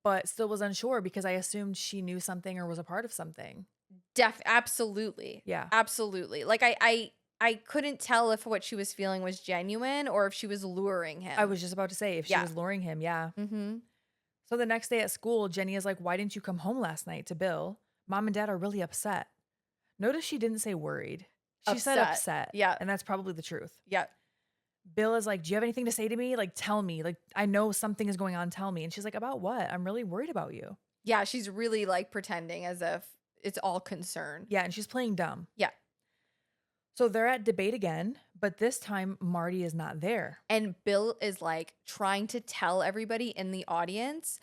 A: but still was unsure because I assumed she knew something or was a part of something.
B: Absolutely.
A: Yeah.
B: Absolutely. Like I couldn't tell if what she was feeling was genuine or if she was luring him.
A: I was just about to say if she
B: Yeah.
A: was luring him, yeah.
B: Mm-hmm.
A: So the next day at school, Jenny is like, why didn't you come home last night to Bill? Mom and Dad are really upset. Notice she didn't say worried. She said
B: Upset.
A: upset.
B: Yeah.
A: And that's probably the truth.
B: Yeah.
A: Bill is like, do you have anything to say to me? Like, tell me. Like, I know something is going on. Tell me. And she's like, about what? I'm really worried about you.
B: Yeah. She's really like pretending as if it's all concern.
A: Yeah. And she's playing dumb.
B: Yeah.
A: So they're at debate again, but this time Marty is not there.
B: And Bill is like trying to tell everybody in the audience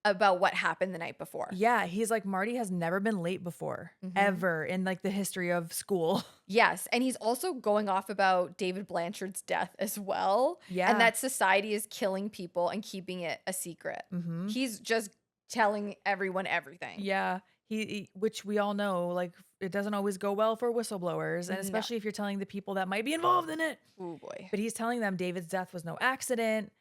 B: about what happened the night before.
A: Yeah. He's like, Marty has never been late before, ever in like the history of school.
B: Yes. And he's also going off about David Blanchard's death as well.
A: Yeah.
B: And that society is killing people and keeping it a secret.
A: Mm-hmm.
B: He's just telling everyone everything.
A: Yeah. Which we all know, like, it doesn't always go well for whistleblowers, and
B: No.
A: especially if you're telling the people that might be involved in it.
B: Oh boy.
A: But he's telling them David's death was no accident.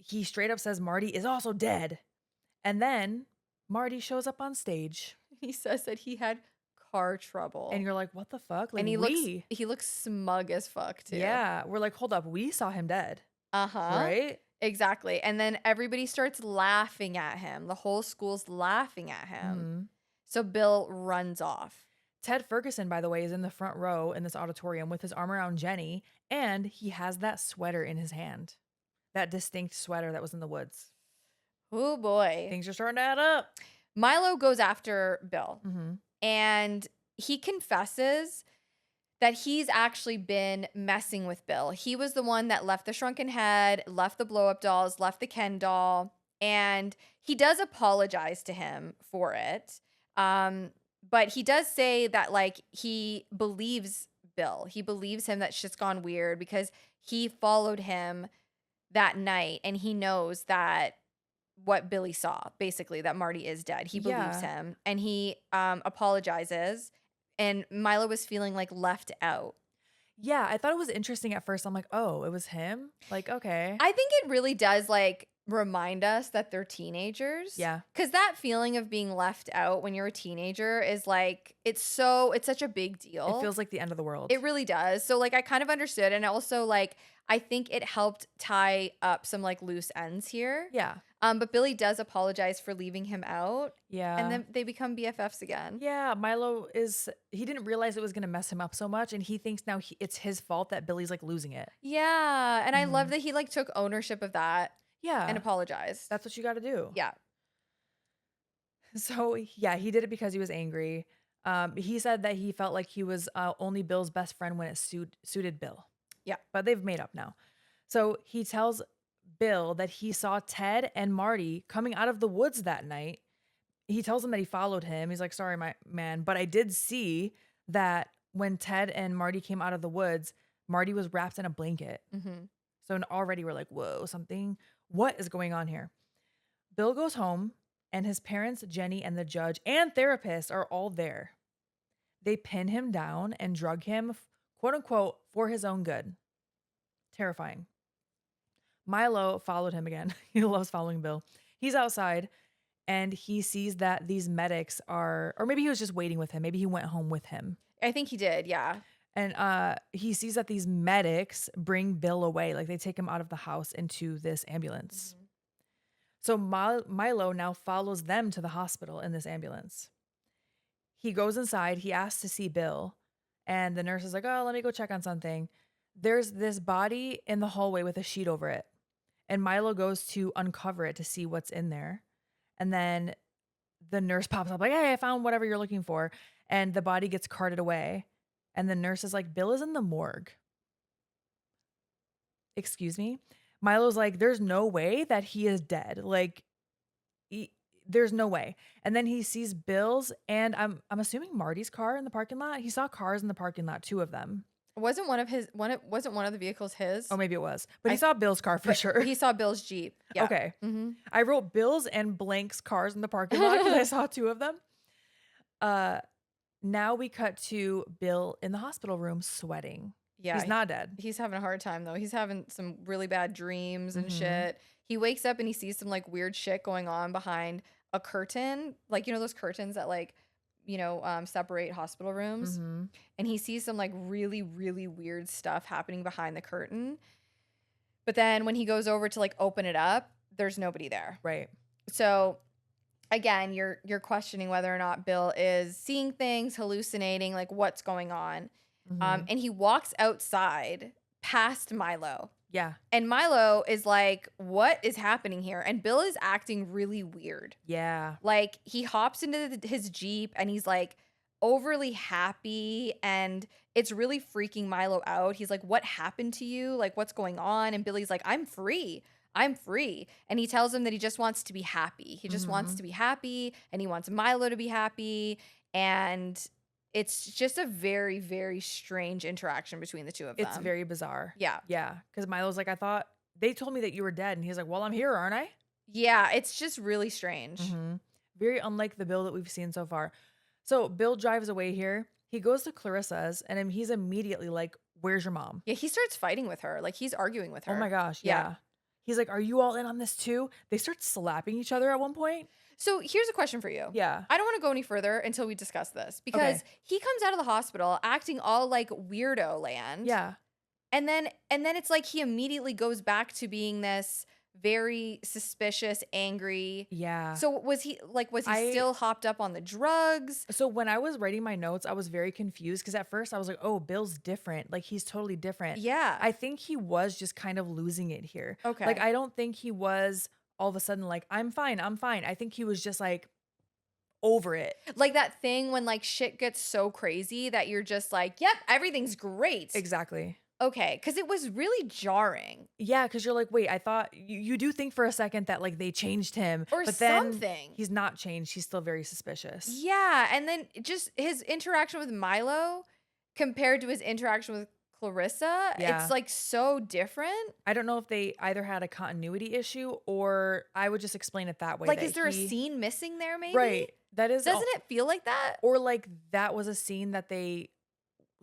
A: He straight up says Marty is also dead. And then Marty shows up on stage.
B: He says that he had car trouble.
A: And you're like, what the fuck? Like
B: And he looks smug as fuck too.
A: yeah, we're like, hold up, we saw him dead,
B: Uh-huh.
A: right?
B: Exactly. And then everybody starts laughing at him. The whole school's laughing at him.
A: Mhm.
B: So Bill runs off.
A: Ted Ferguson, by the way, is in the front row in this auditorium with his arm around Jenny, and he has that sweater in his hand. That distinct sweater that was in the woods.
B: Oh boy.
A: Things are starting to add up.
B: Milo goes after Bill
A: Mm-hmm.
B: and he confesses that he's actually been messing with Bill. He was the one that left the shrunken head, left the blow up dolls, left the Ken doll, and he does apologize to him for it. But he does say that like he believes Bill. He believes him that shit's gone weird because he followed him that night and he knows that what Billy saw, basically, that Marty is dead. He believes
A: Yeah.
B: him and he apologizes. And Milo was feeling like left out.
A: Yeah, I thought it was interesting at first. I'm like, oh, it was him? Like, okay.
B: I think it really does like remind us that they're teenagers.
A: Yeah.
B: Because that feeling of being left out when you're a teenager is like, it's such a big deal.
A: It feels like the end of the world.
B: It really does. So like I kind of understood. And also like I think it helped tie up some like loose ends here.
A: Yeah.
B: But Billy does apologize for leaving him out.
A: Yeah.
B: And then they become BFFs again.
A: Yeah, he didn't realize it was going to mess him up so much. And he thinks now it's his fault that Billy's like losing it.
B: Yeah. And I love that he like took ownership of that
A: Yeah.
B: and apologized.
A: That's what you got to do.
B: Yeah.
A: So, yeah, he did it because he was angry. He said that he felt like he was only Bill's best friend when it suited Bill.
B: Yeah.
A: But they've made up now. So he tells Bill that he saw Ted and Marty coming out of the woods that night. He tells him that he followed him. He's like, sorry, my man, but I did see that when Ted and Marty came out of the woods, Marty was wrapped in a blanket.
B: Mm-hmm.
A: So already we're like, whoa, what is going on here? Bill goes home and his parents, Jenny and the judge and therapist are all there. They pin him down and drug him, quote unquote, for his own good. Terrifying. Milo followed him again. He loves following Bill. He's outside and he sees that these medics or maybe he was just waiting with him. Maybe he went home with him.
B: I think he did. Yeah.
A: And he sees that these medics bring Bill away. Like they take him out of the house into this ambulance.
B: Mm-hmm.
A: So Milo now follows them to the hospital in this ambulance. He goes inside. He asks to see Bill. And the nurse is like, oh, let me go check on something. There's this body in the hallway with a sheet over it. And Milo goes to uncover it to see what's in there. And then the nurse pops up like, hey, I found whatever you're looking for. And the body gets carted away. And the nurse is like, Bill is in the morgue. Excuse me? Milo's like, there's no way that he is dead. Like, there's no way. And then he sees Bill's and I'm assuming Marty's car in the parking lot. He saw cars in the parking lot, two of them.
B: Wasn't one of the vehicles his?
A: Oh, maybe it was. But he saw Bill's car for sure.
B: He saw Bill's Jeep. Yeah.
A: Okay.
B: Mm-hmm.
A: I wrote Bill's and Blank's cars in the parking lot because I saw two of them. Now we cut to Bill in the hospital room sweating.
B: Yeah.
A: He's not dead.
B: He's having a hard time though. He's having some really bad dreams and
A: Mhm.
B: shit. He wakes up and he sees some like weird shit going on behind a curtain. Like, you know, those curtains that like, separate hospital rooms.
A: Mm-hmm.
B: And he sees some like really, really weird stuff happening behind the curtain. But then when he goes over to like open it up, there's nobody there.
A: Right.
B: So again, you're questioning whether or not Bill is seeing things, hallucinating, like what's going on.
A: Mhm.
B: And he walks outside past Milo.
A: Yeah.
B: And Milo is like, what is happening here? And Bill is acting really weird.
A: Yeah.
B: Like he hops into his Jeep and he's like overly happy and it's really freaking Milo out. He's like, what happened to you? Like, what's going on? And Billy's like, I'm free. I'm free. And he tells him that he just wants to be happy. He just wants to be happy and he wants Milo to be happy. And it's just a very, very strange interaction between the two of them.
A: It's very bizarre.
B: Yeah.
A: Yeah. Because Milo's like, I thought they told me that you were dead. And he's like, well, I'm here, aren't I?
B: Yeah. It's just really strange.
A: Mm-hmm. Very unlike the Bill that we've seen so far. So Bill drives away here. He goes to Clarissa's and he's immediately like, where's your mom?
B: Yeah. He starts fighting with her. Like he's arguing with her.
A: Oh my gosh.
B: Yeah.
A: Yeah. He's like, "Are you all in on this too?" They start slapping each other at one point.
B: So here's a question for you.
A: Yeah.
B: I don't want to go any further until we discuss this
A: Okay.
B: because he comes out of the hospital acting all like weirdo land.
A: Yeah.
B: And then it's like he immediately goes back to being this very suspicious, angry.
A: Yeah.
B: So was he
A: I
B: still hopped up on the drugs?
A: So when I was writing my notes, I was very confused because at first I was like, "Oh, Bill's different. Like he's totally different."
B: Yeah.
A: I think he was just kind of losing it here. Like
B: Okay.
A: I don't think he was all of a sudden like, "I'm fine. I'm fine." I think he was just like over it.
B: Like that thing when like shit gets so crazy that you're just like, "Yep, everything's great."
A: Exactly.
B: Okay, cuz it was really jarring
A: Yeah, because you're like, wait, I thought you do think for a second that like they changed him,
B: or
A: but then
B: something.
A: he's not changed. He's still very suspicious.
B: Yeah, and then just his interaction with Milo compared to his interaction with Clarissa, it's
A: Yeah.
B: like so different.
A: I don't know if they either had a continuity issue or I would just explain it that way.
B: Like,
A: That
B: is there a
A: he,
B: scene missing there maybe?
A: right. That is,
B: Doesn't it feel like that?
A: or like that was a scene that they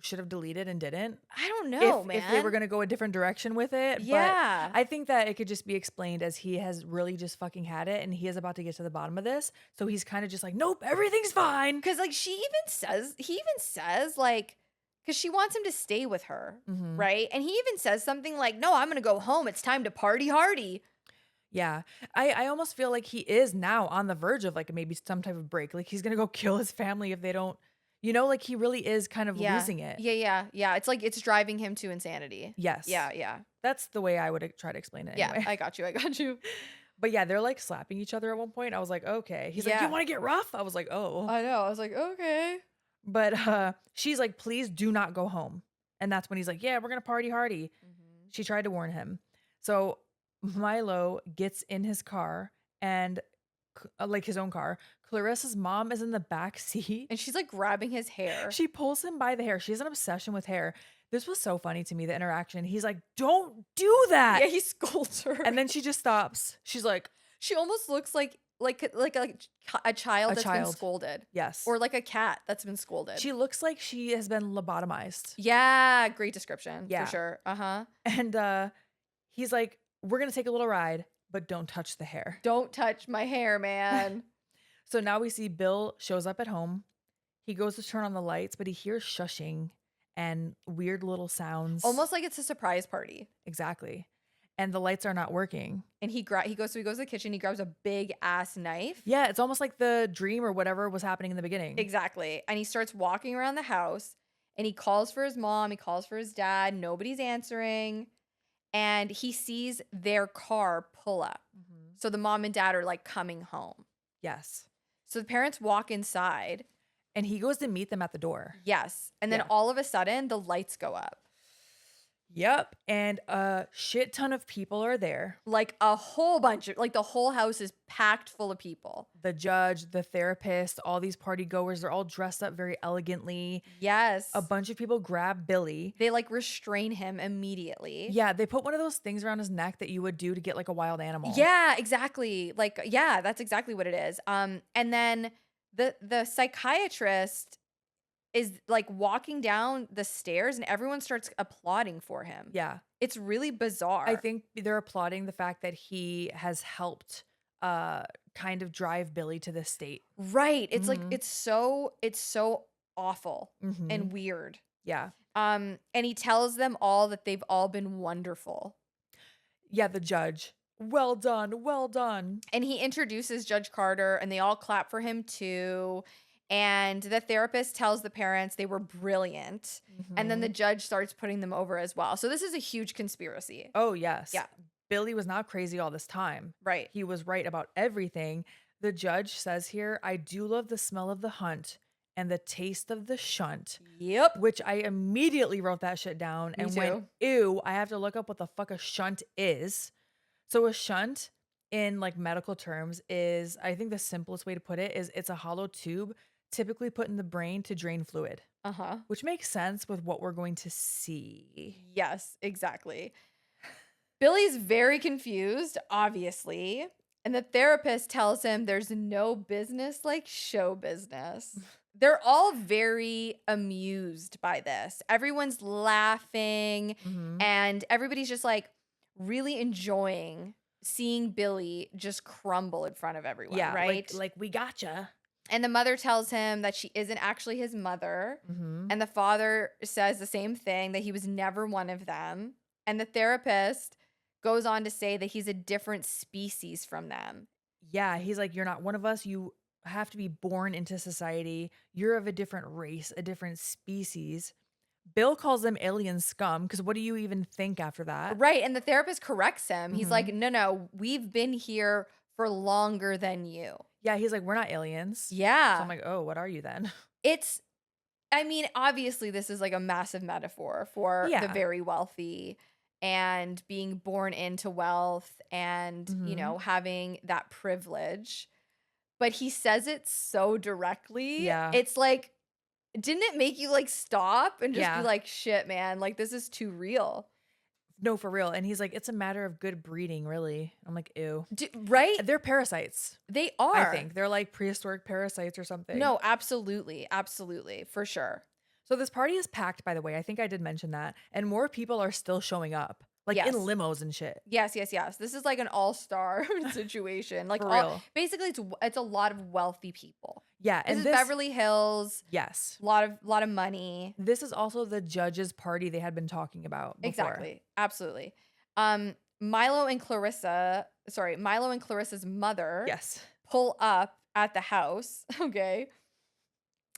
A: should have deleted and didn't.
B: I don't know, man.
A: If they were gonna go a different direction with it.
B: Yeah.
A: But I think that it could just be explained as he has really just fucking had it and he is about to get to the bottom of this. So he's kind of just like, nope, everything's fine.
B: Cuz like he even says like cuz she wants him to stay with her,
A: Mhm.
B: right? And he even says something like, "No, I'm going to go home. It's time to party hardy."
A: Yeah. I almost feel like he is now on the verge of like maybe some type of break. Like he's gonna go kill his family if they don't, like he really is kind of
B: Yeah.
A: losing it.
B: Yeah. It's like it's driving him to insanity.
A: Yes.
B: Yeah.
A: That's the way I would try to explain it
B: Yeah,
A: anyway.
B: I got you.
A: But yeah, they're like slapping each other at one point. I was like, okay. He's like,
B: Yeah.
A: you want to get rough? I was like, oh.
B: I know. I was like, "Okay."
A: But she's like, please do not go home. And that's when he's like, yeah, we're gonna party hardy.
B: Mhm.
A: She tried to warn him. So Milo gets in his car and like his own car. Clarissa's mom is in the back seat.
B: And she's like grabbing his hair.
A: She pulls him by the hair. She has an obsession with hair. This was so funny to me, the interaction. He's like, don't do that.
B: Yeah, he scolds her.
A: And then she just stops. She's like,
B: she almost looks like a child that's been
A: child.
B: scolded.
A: yes.
B: Or like a cat that's been scolded.
A: She looks like she has been lobotomized.
B: Yeah, great description.
A: Yeah.
B: For sure. Uh-huh.
A: And he's like, we're going to take a little ride, but don't touch the hair.
B: Don't touch my hair, man.
A: So now we see Bill shows up at home. He goes to turn on the lights, but he hears shushing and weird little sounds.
B: Almost like it's a surprise party.
A: Exactly. And the lights are not working.
B: And he goes to the kitchen, he grabs a big ass knife.
A: Yeah, it's almost like the dream or whatever was happening in the beginning.
B: Exactly. And he starts walking around the house and he calls for his mom, he calls for his dad, nobody's answering. And he sees their car pull up.
A: Mhm.
B: So the mom and dad are like coming home.
A: Yes.
B: So the parents walk inside.
A: And he goes to meet them at the door.
B: Yes. And then
A: Yeah.
B: all of a sudden, the lights go up.
A: Yep. And a shit ton of people are there.
B: Like a whole bunch of, like the whole house is packed full of people.
A: The judge, the therapist, all these party goers, they're all dressed up very elegantly.
B: Yes.
A: A bunch of people grab Billy.
B: They like restrain him immediately.
A: Yeah, they put one of those things around his neck that you would do to get like a wild animal.
B: Yeah, exactly. Like, yeah, that's exactly what it is. And then the psychiatrist is like walking down the stairs and everyone starts applauding for him.
A: Yeah.
B: It's really bizarre.
A: I think they're applauding the fact that he has helped kind of drive Billy to this state.
B: Right. It's like
A: Mhm.
B: it's so awful
A: Mhm.
B: and weird.
A: Yeah.
B: And he tells them all that they've all been wonderful.
A: Yeah, the judge. Well done. Well done.
B: And he introduces Judge Carter and they all clap for him too. And the therapist tells the parents they were brilliant. And then the
A: Mhm.
B: judge starts putting them over as well. So this is a huge conspiracy.
A: Oh, yes.
B: Yeah.
A: Billy was not crazy all this time.
B: Right.
A: He was right about everything. The judge says here, I do love the smell of the hunt and the taste of the shunt,
B: Yep.
A: which I immediately wrote that shit down
B: Me
A: and went, ew, I have to look up what the fuck a shunt is. So a shunt in like medical terms is, I think the simplest way to put it is it's a hollow tube typically put in the brain to drain fluid,
B: Uh-huh.
A: which makes sense with what we're going to see.
B: Yes, exactly. Billy's very confused, obviously. And the therapist tells him there's no business like show business. They're all very amused by this. Everyone's laughing
A: Mhm.
B: and everybody's just like, really enjoying seeing Billy just crumble in front of everyone,
A: Yeah,
B: right?
A: like we gotcha.
B: And the mother tells him that she isn't actually his mother.
A: Mhm.
B: And the father says the same thing, that he was never one of them. And the therapist goes on to say that he's a different species from them.
A: Yeah, he's like, "You're not one of us. You have to be born into society. You're of a different race, a different species." Bill calls them alien scum because what do you even think after that?
B: Right. And the therapist corrects him. He's like,
A: Mhm.
B: no, we've been here for longer than you.
A: Yeah, he's like, "We're not aliens." So I'm
B: Yeah.
A: like, "Oh, what are you then?"
B: It's, I mean, obviously, this is like a massive metaphor for the
A: Yeah.
B: very wealthy and being born into wealth and,
A: Mhm.
B: having that privilege. But he says it so directly.
A: Yeah.
B: It's like, didn't it make you like stop and just be
A: Yeah.
B: like, shit, man, like this is too real?
A: No, for real. And he's like, "It's a matter of good breeding, really." I'm like, "Ew."
B: Right?
A: They're parasites,
B: They
A: I
B: are.
A: think. They're like prehistoric parasites or something.
B: No, absolutely. Absolutely. For sure.
A: So this party is packed, by the way. I think I did mention that. And more people are still showing up, like in
B: Yes.
A: limos and shit.
B: Yes, yes, yes. This is like an all-star situation. Like
A: For
B: all
A: real.
B: basically it's a lot of wealthy people.
A: Yeah,
B: This
A: and
B: is
A: this
B: Beverly Hills,
A: yes.
B: lot of money.
A: This is also the judge's party they had been talking about before.
B: Exactly. Absolutely. Milo and Clarissa's mother
A: Yes.
B: pull up at the house, okay?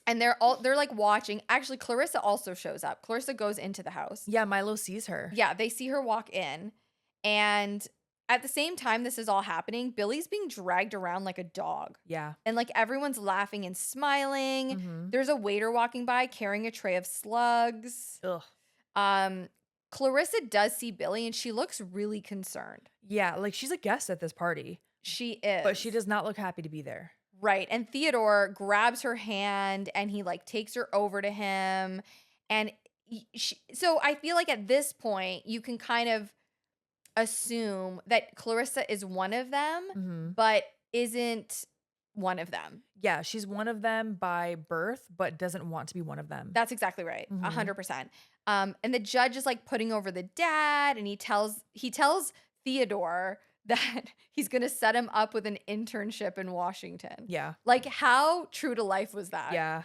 B: And they're like watching. Actually, Clarissa also shows up. Clarissa goes into the house.
A: Yeah, Milo sees her.
B: Yeah, they see her walk in. And at the same time this is all happening, Billy's being dragged around like a dog.
A: Yeah.
B: And like everyone's laughing and smiling.
A: Mhm.
B: There's a waiter walking by carrying a tray of slugs.
A: Ugh.
B: Um, Clarissa does see Billy and she looks really concerned.
A: Yeah, like she's a guest at this party,
B: She
A: but she
B: is.
A: does not look happy to be there.
B: Right. And Theodore grabs her hand and he like takes her over to him. And so I feel like at this point, you can kind of assume that Clarissa is one of them,
A: Mhm.
B: but isn't one of them.
A: Yeah, she's one of them by birth, but doesn't want to be one of them.
B: That's exactly right.
A: Mhm.
B: 100%. And the judge is like putting over the dad and he tells Theodore that he's going to set him up with an internship in Washington.
A: Yeah.
B: Like how true to life was that?
A: Yeah.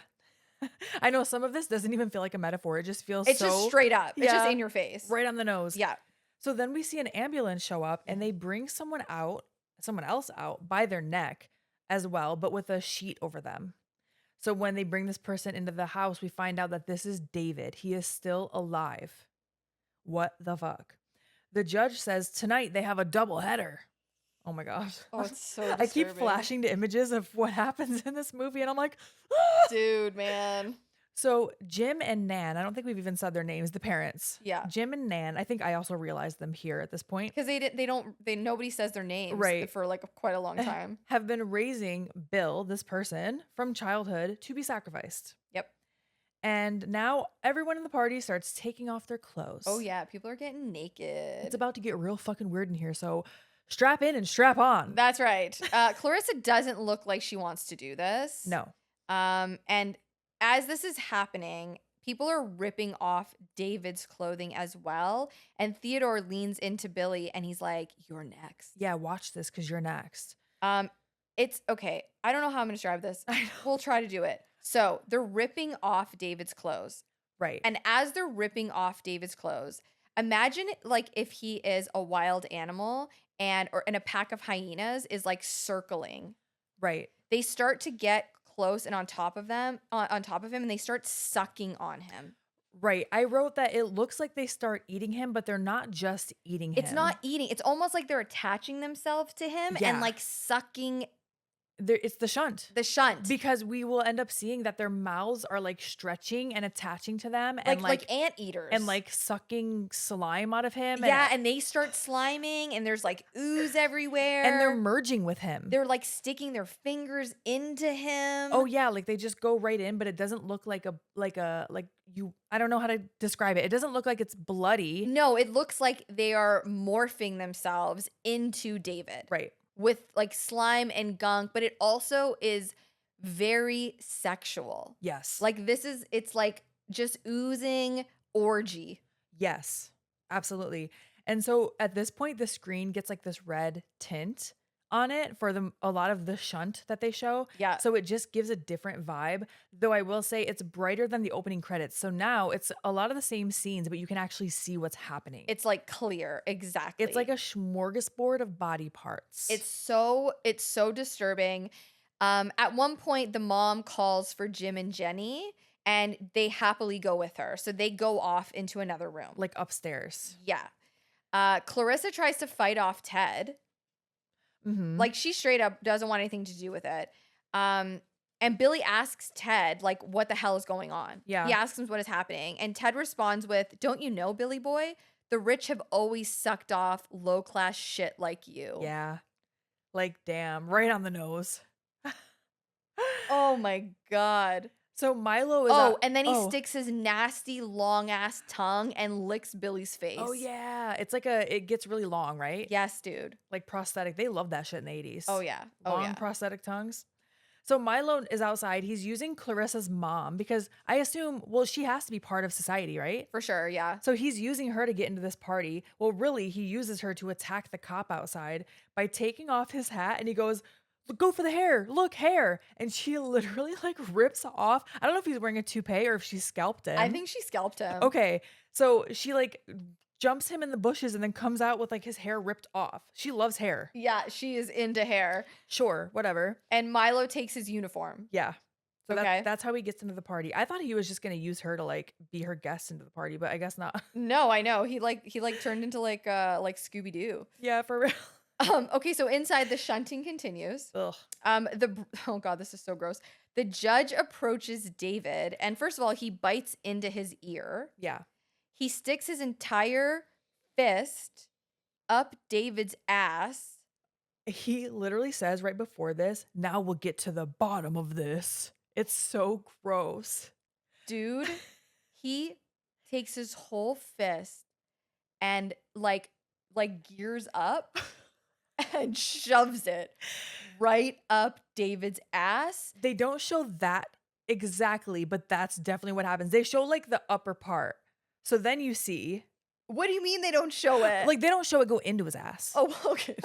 A: I know some of this doesn't even feel like a metaphor. It just feels
B: It's just
A: so
B: straight up. It's just
A: yeah,
B: in your face.
A: right on the nose.
B: Yeah.
A: So then we see an ambulance show up and they bring someone else out by their neck as well, but with a sheet over them. So when they bring this person into the house, we find out that this is David. He is still alive. What the fuck? The judge says tonight they have a double header. Oh my gosh.
B: Oh, it's so
A: I keep
B: disturbing.
A: flashing to images of what happens in this movie and I'm like,
B: Dude, man.
A: So Jim and Nan, I don't think we've even said their names, the parents.
B: Yeah.
A: Jim and Nan, I think I also realized them here at this point,
B: Because nobody says their names
A: Right.
B: for like quite a long time.
A: have been raising Bill, this person, from childhood to be sacrificed.
B: Yep.
A: And now everyone in the party starts taking off their clothes.
B: Oh yeah, people are getting naked.
A: It's about to get real fucking weird in here, so strap in and strap on.
B: That's right. Clarissa doesn't look like she wants to do this.
A: No.
B: And as this is happening, people are ripping off David's clothing as well. And Theodore leans into Billy and he's like, "You're next."
A: Yeah, watch this because you're next.
B: It's okay. I don't know how I'm going to describe this.
A: I know.
B: We'll try to do it. So they're ripping off David's clothes.
A: Right.
B: And as they're ripping off David's clothes, imagine like if he is a wild animal and a pack of hyenas is like circling.
A: Right.
B: They start to get close and on top of him and they start sucking on him.
A: Right. I wrote that it looks like they start eating him, but they're not just eating him.
B: It's not eating. It's almost like they're attaching themselves to him
A: Yeah.
B: and like sucking
A: It's the shunt.
B: the shunt.
A: Because we will end up seeing that their mouths are like stretching and attaching to them and
B: like anteaters.
A: and like sucking slime out of him.
B: Yeah, and they start sliming and there's like ooze everywhere.
A: And they're merging with him.
B: They're like sticking their fingers into him.
A: Oh yeah, like they just go right in, but it doesn't look like I don't know how to describe it. It doesn't look like it's bloody.
B: No, it looks like they are morphing themselves into David.
A: Right.
B: With like slime and gunk, but it also is very sexual.
A: Yes.
B: Like it's like just oozing orgy.
A: Yes. Absolutely. And so at this point, the screen gets like this red tint on it for a lot of the shunt that they show.
B: Yeah.
A: So it just gives a different vibe. Though I will say it's brighter than the opening credits. So now it's a lot of the same scenes, but you can actually see what's happening.
B: It's like clear. Exactly.
A: It's like a smorgasbord of body parts.
B: It's so disturbing. At one point, the mom calls for Jim and Jenny, and they happily go with her. So they go off into another room.
A: like upstairs.
B: Yeah. Clarissa tries to fight off Ted.
A: Mm-hmm.
B: Like, she straight up doesn't want anything to do with it. And Billy asks Ted, like, what the hell is going on?
A: Yeah.
B: He asks him what is happening. And Ted responds with, don't you know, Billy boy? The rich have always sucked off low-class shit like you.
A: Yeah. Like, damn, right on the nose.
B: Oh, my God.
A: So Milo is
B: And then he sticks his nasty, long-ass tongue and licks Billy's face.
A: Oh, yeah. It's like it gets really long, right?
B: Yes, dude.
A: Like prosthetic. They love that shit in the 80s.
B: Oh, yeah.
A: Long prosthetic tongues. So Milo is outside. He's using Clarissa's mom because I assume, well, she has to be part of society, right?
B: For sure, yeah.
A: So he's using her to get into this party. Well, really, he uses her to attack the cop outside by taking off his hat and he goes, go for the hair. Look, hair. And she literally like rips off. I don't know if he's wearing a toupee or if she scalped him.
B: I think she scalped him.
A: Okay. So she like jumps him in the bushes and then comes out with like his hair ripped off. She loves hair.
B: Yeah, she is into hair.
A: Sure, whatever.
B: And Milo takes his uniform.
A: Yeah. So
B: Okay.
A: that's how he gets into the party. I thought he was just going to use her to like be her guest into the party, but I guess not.
B: No, I know. He turned into like Scooby-Doo.
A: Yeah, for real.
B: Okay, so inside the shunting continues.
A: Ugh.
B: Oh God, this is so gross. The judge approaches David, and first of all, he bites into his ear.
A: Yeah.
B: He sticks his entire fist up David's ass.
A: He literally says right before this, now we'll get to the bottom of this. It's so gross.
B: Dude, he takes his whole fist and like gears up and shoves it right up David's ass.
A: They don't show that exactly, but that's definitely what happens. They show like the upper part. So then you see.
B: What do you mean they don't show it?
A: Like they don't show it go into his ass.
B: Oh, okay.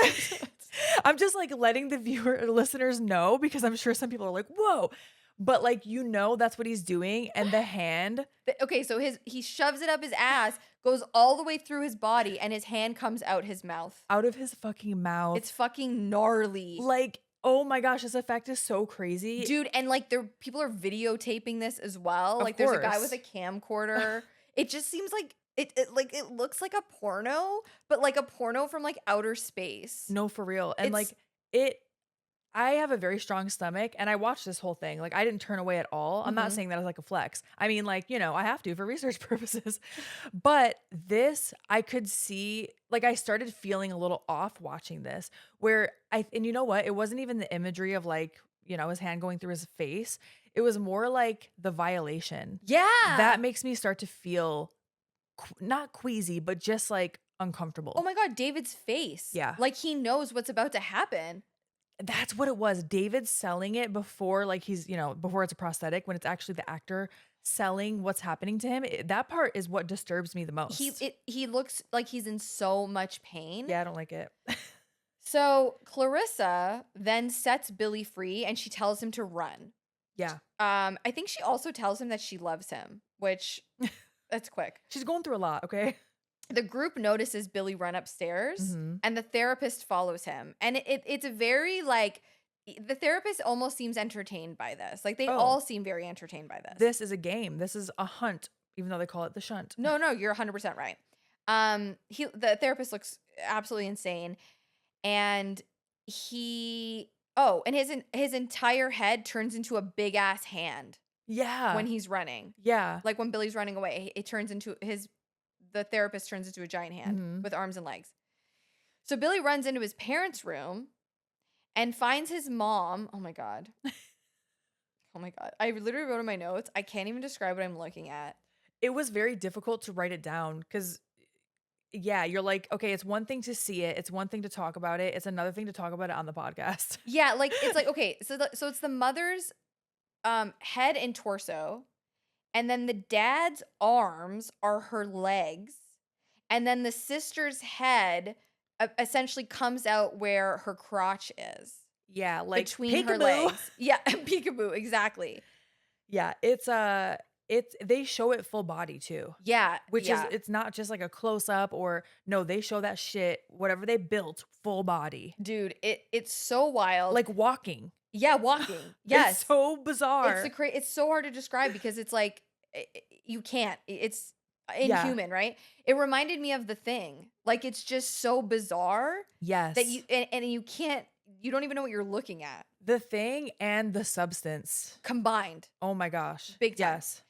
A: I'm just like letting the listeners know because I'm sure some people are like, whoa. But like, that's what he's doing. And the hand.
B: Okay, so he shoves it up his ass, goes all the way through his body, and his hand comes out his mouth.
A: Out of his fucking mouth.
B: It's fucking gnarly.
A: Like, oh my gosh, this effect is so crazy.
B: Dude, and like people are videotaping this as well.
A: Of
B: Like there's a guy
A: course.
B: with a camcorder. It just seems like it looks like a porno, but like a porno from like outer space.
A: No, for real. And I have a very strong stomach and I watched this whole thing. Like I didn't turn away at all. I'm not saying that as like a flex. I mean, like, I have to for research purposes. But this, I could see, like I started feeling a little off watching this where and you know what? It wasn't even the imagery of like, his hand going through his face. It was more like the violation.
B: Yeah.
A: That makes me start to feel not queasy, but just like uncomfortable.
B: Oh my God, David's face.
A: Yeah.
B: Like he knows what's about to happen.
A: That's what it was. David's selling it before like he's, before it's a prosthetic, when it's actually the actor selling what's happening to him. That part is what disturbs me the most.
B: He looks like he's in so much pain.
A: Yeah, I don't like it.
B: So Clarissa then sets Billy free and she tells him to run.
A: Yeah.
B: I think she also tells him that she loves him, which that's quick.
A: She's going through a lot, okay?
B: The group notices Billy run upstairs and the therapist follows him. And it's a very like, the therapist almost seems entertained by this. Like they all seem very entertained by this.
A: This is a game. This is a hunt, even though they call it the shunt.
B: No, you're 100% right. The therapist looks absolutely insane. And his entire head turns into a big ass hand.
A: Yeah.
B: When he's running.
A: Yeah.
B: Like when Billy's running away, it turns into the therapist turns into a giant hand with arms and legs. So Billy runs into his parents' room and finds his mom. Oh my God. Oh my God. I literally wrote in my notes. I can't even describe what I'm looking at.
A: It was very difficult to write it down because, yeah, you're like, okay, it's one thing to see it. It's one thing to talk about it. It's another thing to talk about it on the podcast.
B: Yeah, like it's like, okay, so it's the mother's head and torso. And then the dad's arms are her legs. And then the sister's head essentially comes out where her crotch is
A: Yeah, like
B: between her
A: peekaboo.
B: legs. Yeah, peekaboo, exactly.
A: Yeah, it's they show it full body too.
B: Yeah,
A: Which is
B: yeah.
A: it's not just like a close up or no, they show that shit, whatever they built, full body.
B: Dude, it's so wild.
A: Like walking.
B: Yeah, walking.
A: It's
B: Yes.
A: so bizarre.
B: It's so hard to describe because it's like you can't. It's
A: Yeah.
B: inhuman, right? It reminded me of The Thing. Like it's just so bizarre that
A: Yes.
B: and you can't you don't even know what you're looking at
A: The Thing and The Substance.
B: combined.
A: Oh my gosh.
B: Big time.
A: Yes.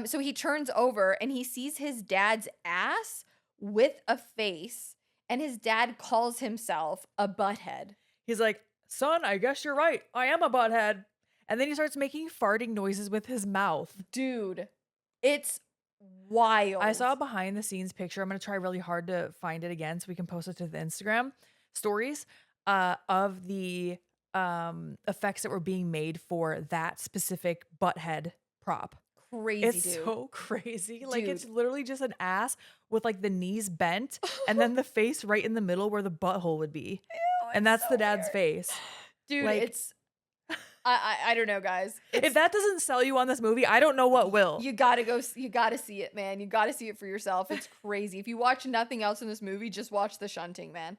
B: So he turns over and he sees his dad's ass with a face, and his dad calls himself a butthead.
A: He's like, "Son, I guess you're right. I am a butthead." And then he starts making farting noises with his mouth.
B: Dude, it's wild.
A: I saw a behind the scenes picture. I'm going to try really hard to find it again so we can post it to the Instagram stories of the effects that were being made for that specific butthead prop.
B: Crazy,
A: It's
B: dude.
A: so crazy. Like it's
B: Dude.
A: literally just an ass with like the knees bent and then the face right in the middle where the butthole would be. And that's the dad's face.
B: Dude,
A: Like,
B: it's I don't know, guys.
A: if that doesn't sell you on this movie, I don't know what will.
B: You gotta go. You gotta see it, man. You gotta see it for yourself. It's crazy. If you watch nothing else in this movie, just watch the shunting, man.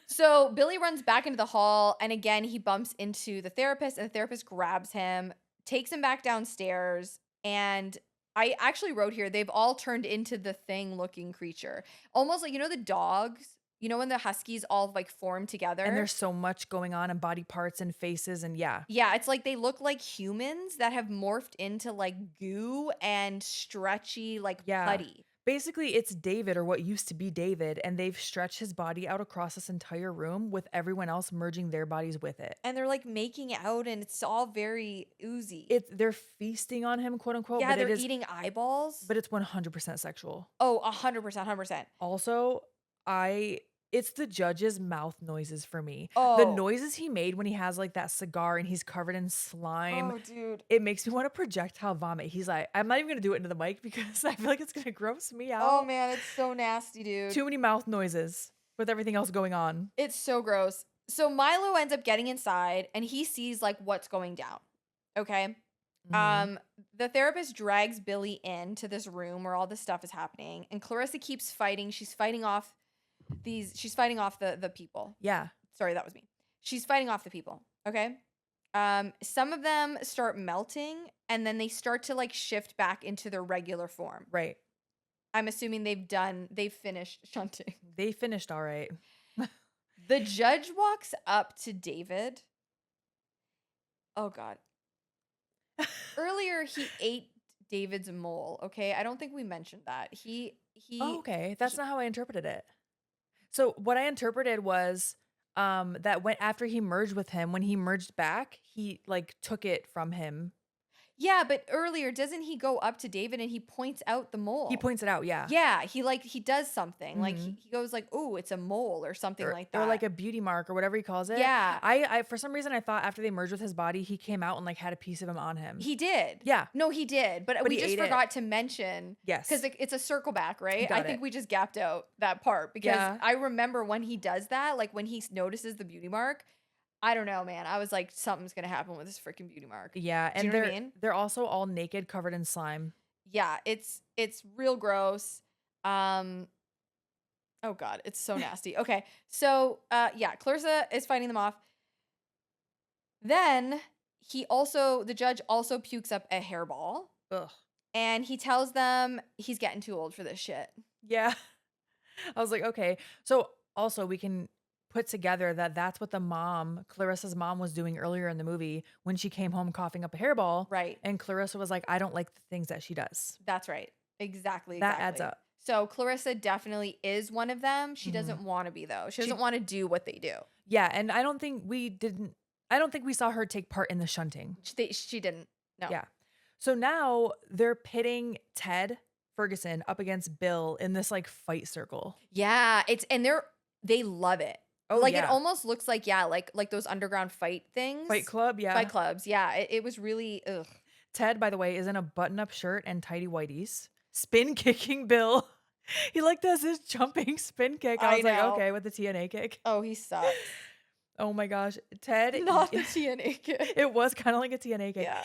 B: So Billy runs back into the hall, and again he bumps into the therapist, and the therapist grabs him, takes him back downstairs, and I actually wrote here they've all turned into the thing-looking creature, almost like the dogs. You know when the huskies all like form together?
A: And there's so much going on and body parts and faces and yeah.
B: Yeah, it's like they look like humans that have morphed into like goo and stretchy like
A: Yeah.
B: putty.
A: Basically, it's David or what used to be David, and they've stretched his body out across this entire room with everyone else merging their bodies with it.
B: And they're like making out and it's all very oozy.
A: They're feasting on him, quote unquote.
B: Yeah,
A: but
B: they're
A: it is,
B: eating eyeballs.
A: but it's 100% sexual.
B: Oh, 100%, 100%.
A: Also, it's the judge's mouth noises for me. The
B: Oh.
A: noises he made when he has like that cigar and he's covered in slime.
B: Oh, dude.
A: It makes me want to projectile vomit. He's like, I'm not even gonna do it into the mic because I feel like it's gonna gross me out.
B: Oh man, it's so nasty, dude.
A: Too many mouth noises with everything else going on.
B: It's so gross. So Milo ends up getting inside and he sees like what's going down. Okay?
A: Mhm.
B: The therapist drags Billy into this room where all this stuff is happening, and Clarissa keeps fighting. She's fighting off the people.
A: Yeah.
B: Sorry, that was me. She's fighting off the people. Okay. Some of them start melting and then they start to like shift back into their regular form.
A: Right.
B: I'm assuming they've finished shunting.
A: They finished all right.
B: The judge walks up to David. Oh God. Earlier he ate David's mole, okay? I don't think we mentioned that. He
A: Oh, okay. That's not how I interpreted it. So what I interpreted was that when after he merged with him, when he merged back, he like took it from him.
B: Yeah, but earlier, doesn't he go up to David and he points out the mole?
A: He points it out, yeah.
B: Yeah, he does something. Like
A: Mhm.
B: he goes like, "Oh, it's a mole" or something like that.
A: Or like a beauty mark or whatever he calls it.
B: Yeah.
A: I for some reason I thought after they merged with his body, he came out and like had a piece of him on him.
B: He did.
A: Yeah.
B: No, he did. But we
A: he
B: just
A: ate it.
B: forgot to mention
A: Yes.
B: because it's a circle back, right?
A: Got
B: I think
A: it.
B: we just gapped out that part because
A: Yeah.
B: I remember when he does that, like when he notices the beauty mark. I don't know, man. I was like, something's gonna happen with this freaking beauty mark.
A: Yeah,
B: Do
A: and
B: you know what I mean?
A: they're also all naked, covered in slime.
B: Yeah, it's real gross. Oh God, it's so nasty. Okay, so yeah, Clarissa is fighting them off. Then the judge also pukes up a hairball,
A: Ugh.
B: and he tells them he's getting too old for this shit.
A: Yeah. I was like, okay. So also we can put together that that's what Clarissa's mom was doing earlier in the movie when she came home coughing up a hairball.
B: Right.
A: And Clarissa was like, I don't like the things that she does.
B: That's right. Exactly.
A: That adds up.
B: So Clarissa definitely is one of them. She
A: Mhm.
B: doesn't want to be though. She doesn't want to do what they do.
A: Yeah, and I don't think we saw her take part in the shunting.
B: She didn't. No.
A: Yeah. So now they're pitting Ted Ferguson up against Bill in this like fight circle.
B: Yeah. They love it.
A: Oh,
B: like
A: yeah.
B: it almost looks like like those underground fight things.
A: Fight club, yeah.
B: Fight clubs. Yeah. It was really ugh.
A: Ted, by the way, is in a button-up shirt and tidy whities, spin kicking Bill. He like does his jumping spin kick. I
B: I
A: was like,
B: know.
A: okay, with the TNA kick.
B: Oh, he sucks.
A: Oh my gosh. Ted,
B: Not the TNA kid.
A: it was kind of like a TNA kick.
B: Yeah.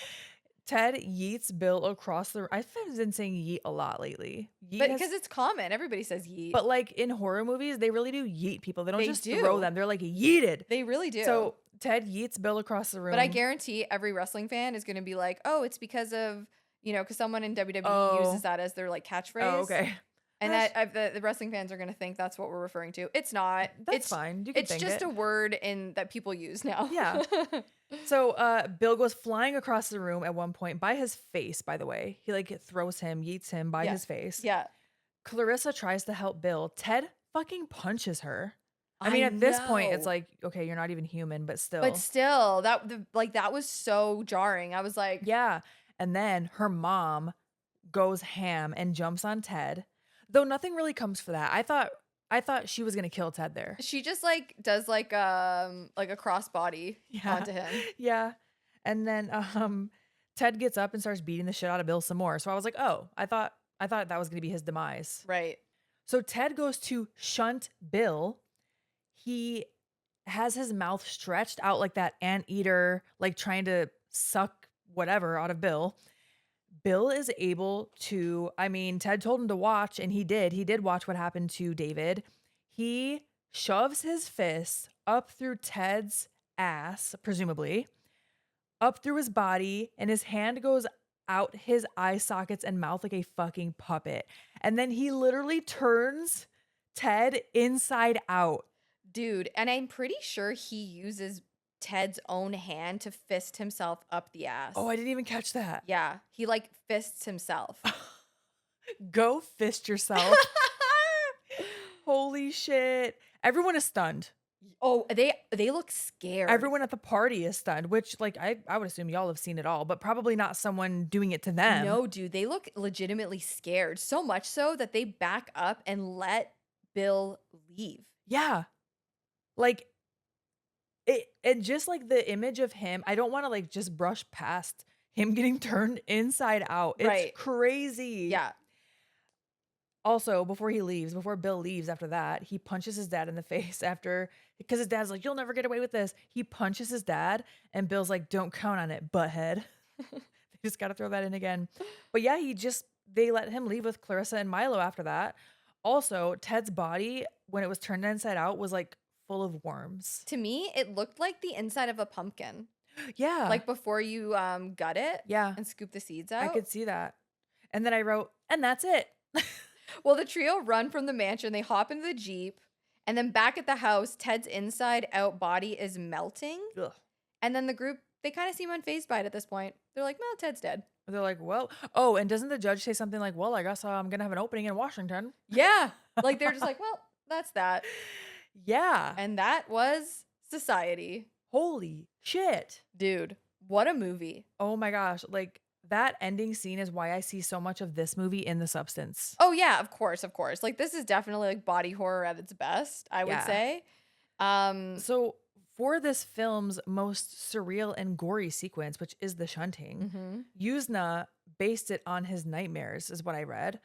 A: Ted yeets Bill across the. I've been saying yeet a lot lately. Yeet
B: But
A: has,
B: because it's common. Everybody says yeet.
A: but like in horror movies, they really do yeet people. They don't
B: They
A: just
B: do.
A: throw them. They're like yeeted.
B: They really do.
A: So Ted yeets Bill across the room.
B: But I guarantee every wrestling fan is going to be like, oh, it's because of, because someone in WWE
A: Oh.
B: uses that as their like catchphrase.
A: Oh, okay.
B: And the wrestling fans are going to think that's what we're referring to. It's not.
A: That's fine. You can
B: It's
A: think
B: just
A: it.
B: a word that people use now.
A: Yeah. So Bill goes flying across the room at one point by his face, by the way. He like throws him, yeets him by his face.
B: Yeah.
A: Clarissa tries to help Bill. Ted fucking punches her. I mean, at this point, it's
B: know.
A: like, okay, you're not even human, but still.
B: But still, that was so jarring. I was like,
A: Yeah. And then her mom goes ham and jumps on Ted. Though nothing really comes for that. I thought she was gonna kill Ted there.
B: she just like does like a crossbody onto him.
A: Yeah. And then Ted gets up and starts beating the shit out of Bill some more. So I was like, oh, I thought that was gonna be his demise.
B: Right.
A: So Ted goes to shunt Bill. He has his mouth stretched out like that anteater, like trying to suck whatever out of Bill. Bill is able to, I mean, Ted told him to watch, and he did. He did watch what happened to David. He shoves his fist up through Ted's ass, presumably, up through his body, and his hand goes out his eye sockets and mouth like a fucking puppet. And then he literally turns Ted inside out.
B: Dude, and I'm pretty sure he uses Ted's own hand to fist himself up the ass.
A: Oh, I didn't even catch that.
B: Yeah, he like fists himself.
A: Go fist yourself. Holy shit. Everyone is stunned.
B: Oh, they look scared.
A: Everyone at the party is stunned, which like I would assume y'all have seen it all, but probably not someone doing it to them.
B: No, dude, they look legitimately scared. So much so that they back up and let Bill leave.
A: Yeah. Like it, and just like the image of him, I don't want to like just brush past him getting turned inside out. It's
B: Right.
A: crazy.
B: Yeah.
A: Also, before Bill leaves after that, he punches his dad in the face because his dad's like, you'll never get away with this. He punches his dad, and Bill's like, don't count on it, butthead. They just got to throw that in again. But yeah, they let him leave with Clarissa and Milo after that. Also, Ted's body, when it was turned inside out, was like full of worms.
B: To me, it looked like the inside of a pumpkin.
A: Yeah.
B: Like before you gut it
A: Yeah.
B: and scoop the seeds out.
A: I could see that. And then I wrote, and that's it.
B: Well, the trio run from the mansion. They hop into the Jeep. And then back at the house, Ted's inside out body is melting.
A: Ugh.
B: And then the group, they kind of seem unfazed by it at this point. They're like, well, Ted's dead.
A: They're like, well, oh, and doesn't the judge say something like, well, I guess I'm going to have an opening in Washington?
B: Yeah. Like they're just like, well, that's that.
A: Yeah.
B: And that was Society.
A: Holy shit.
B: Dude, what a movie.
A: Oh my gosh. Like that ending scene is why I see so much of this movie in The Substance.
B: Oh, yeah, of course, of course. Like this is definitely like body horror at its best, I would
A: Yeah.
B: say.
A: So for this film's most surreal and gory sequence, which is the shunting, Yuzna based it on his nightmares, is what I read,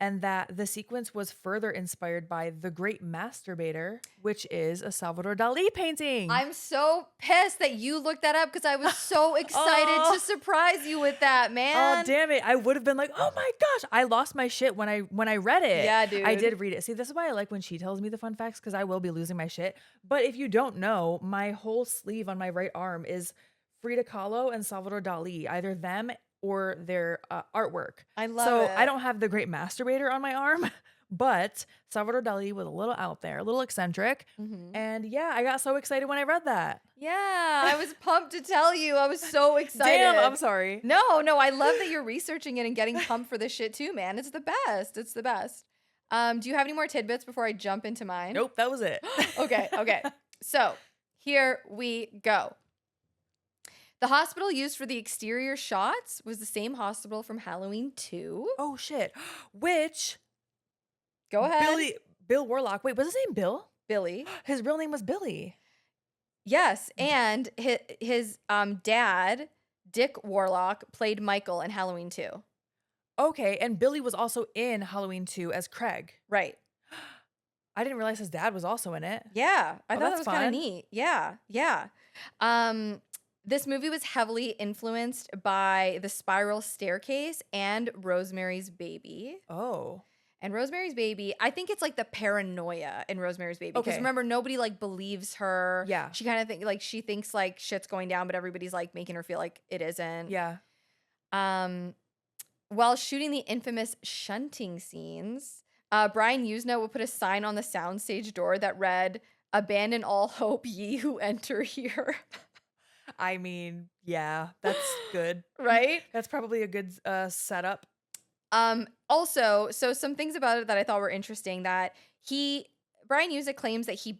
A: and that the sequence was further inspired by The Great Masturbator, which is a Salvador Dali painting.
B: I'm so pissed that you looked that up because I was so excited to surprise you with that, man.
A: Oh, damn it. I would have been like, oh my gosh. I lost my shit when I read it.
B: Yeah, dude.
A: I did read it. See, this is why I like when she tells me the fun facts, because I will be losing my shit. But if you don't know, my whole sleeve on my right arm is Frida Kahlo and Salvador Dali, either them or their artwork.
B: I love
A: so
B: it.
A: I don't have The Great Masturbator on my arm, but Salvador Dali was a little out there, a little eccentric. And yeah, I got so excited when I read that.
B: Yeah, I was pumped to tell you. I was so excited.
A: Damn, I'm sorry.
B: No, I love that you're researching it and getting pumped for this shit too, man. It's the best. It's the best. Do you have any more tidbits before I jump into mine?
A: Nope, that was it.
B: Okay. So here we go. The hospital used for the exterior shots was the same hospital from Halloween 2.
A: Oh shit. Which
B: Go ahead.
A: Bill Warlock. Wait, was his name Bill?
B: Billy.
A: His real name was Billy.
B: Yes, and his dad, Dick Warlock, played Michael in Halloween 2.
A: Okay, and Billy was also in Halloween 2 as Craig.
B: Right.
A: I didn't realize his dad was also in it.
B: Yeah, I
A: Oh,
B: thought that
A: that's
B: was kind of
A: fun.
B: neat. Yeah, yeah. Um, this movie was heavily influenced by The Spiral Staircase and Rosemary's Baby.
A: Oh,
B: And Rosemary's Baby, I think it's like the paranoia in Rosemary's Baby. Because
A: okay.
B: remember, nobody like believes her.
A: Yeah,
B: She kind of think like she thinks like shit's going down, but everybody's like making her feel like it isn't.
A: yeah.
B: Um, while shooting the infamous shunting scenes, Brian Usna would put a sign on the soundstage door that read, "Abandon all hope, ye who enter here."
A: I mean, yeah, that's good.
B: Right?
A: That's probably a good setup.
B: Also, so some things about it that I thought were interesting that Brian Usna claims that he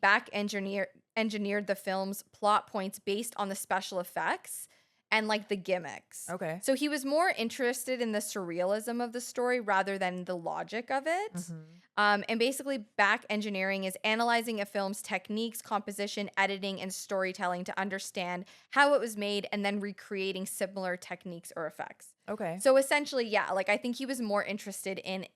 B: engineered the film's plot points based on the special effects and like the gimmicks.
A: Okay.
B: So he was more interested in the surrealism of the story rather than the logic of it.
A: Mhm.
B: And basically, back engineering is analyzing a film's techniques, composition, editing, and storytelling to understand how it was made and then recreating similar techniques or effects.
A: Okay.
B: So essentially, yeah, like I think he was more interested in,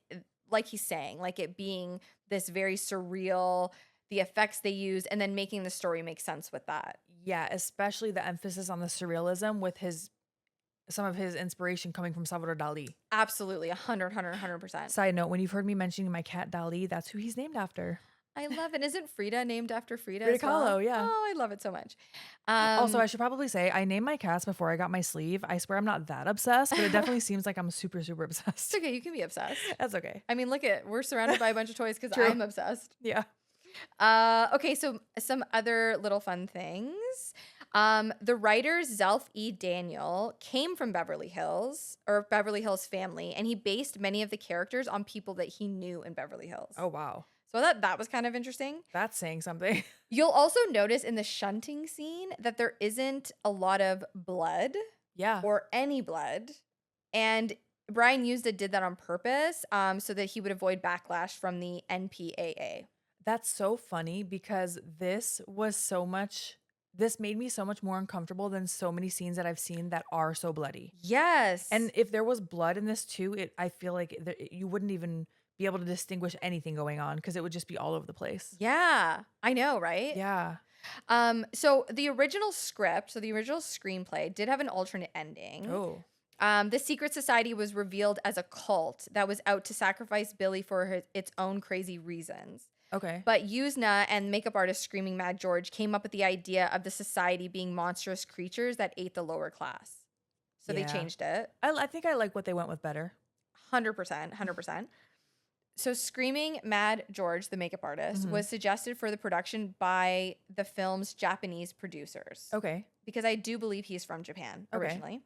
B: like he's saying, like it being this very surreal, the effects they use, and then making the story make sense with that.
A: Yeah, especially the emphasis on the surrealism with some of his inspiration coming from Salvador Dali.
B: Absolutely, 100%.
A: Side note, when you've heard me mentioning my cat Dali, that's who he's named after.
B: I love it. Isn't Frida named after Frida
A: Frida
B: as well?
A: Kahlo, yeah.
B: Oh, I love it so much.
A: Also, I should probably say I named my cats before I got my sleeve. I swear I'm not that obsessed, but it definitely seems like I'm super, super
B: It's
A: obsessed.
B: okay. You can be obsessed.
A: That's okay.
B: I mean, we're surrounded by a bunch of toys because
A: True.
B: I'm obsessed.
A: Yeah.
B: Okay, so some other little fun things. The writer Zelf E. Daniel came from Beverly Hills family, and he based many of the characters on people that he knew in Beverly Hills.
A: Oh, wow.
B: So I thought that was kind of interesting.
A: That's saying something.
B: You'll also notice in the shunting scene that there isn't a lot of blood
A: Yeah.
B: or any blood. And Brian did that on purpose so that he would avoid backlash from the NPAA.
A: That's so funny because this made me so much more uncomfortable than so many scenes that I've seen that are so bloody.
B: Yes.
A: And if there was blood in this too, I feel like you wouldn't even be able to distinguish anything going on because it would just be all over the place.
B: Yeah, I know, right?
A: Yeah.
B: So the original screenplay did have an alternate ending.
A: Oh.
B: The secret society was revealed as a cult that was out to sacrifice Billy for its own crazy reasons.
A: Okay.
B: But Usna and makeup artist Screaming Mad George came up with the idea of the society being monstrous creatures that ate the lower class. So they
A: Yeah.
B: changed it.
A: I think I like what they went with better.
B: 100%. So Screaming Mad George, the makeup artist,
A: Mhm.
B: was suggested for the production by the film's Japanese producers.
A: Okay.
B: Because I do believe he's from Japan
A: Okay.
B: originally.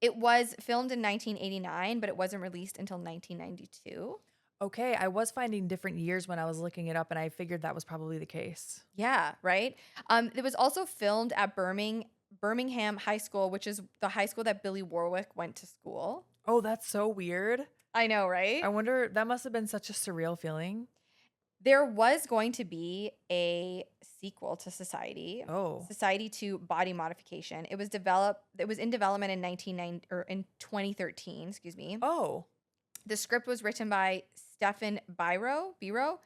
B: It was filmed in 1989, but it wasn't released until 1992.
A: Okay. I was finding different years when I was looking it up, and I figured that was probably the case.
B: Yeah, right? It was also filmed at Birmingham High School, which is the high school that Billy Warwick went to school.
A: Oh, that's so weird.
B: I know, right?
A: I wonder, that must have been such a surreal feeling.
B: There was going to be a sequel to Society.
A: Oh.
B: Society 2 Body Modification. It was in development in 2013, excuse me.
A: Oh.
B: The script was written by Stefan Biro.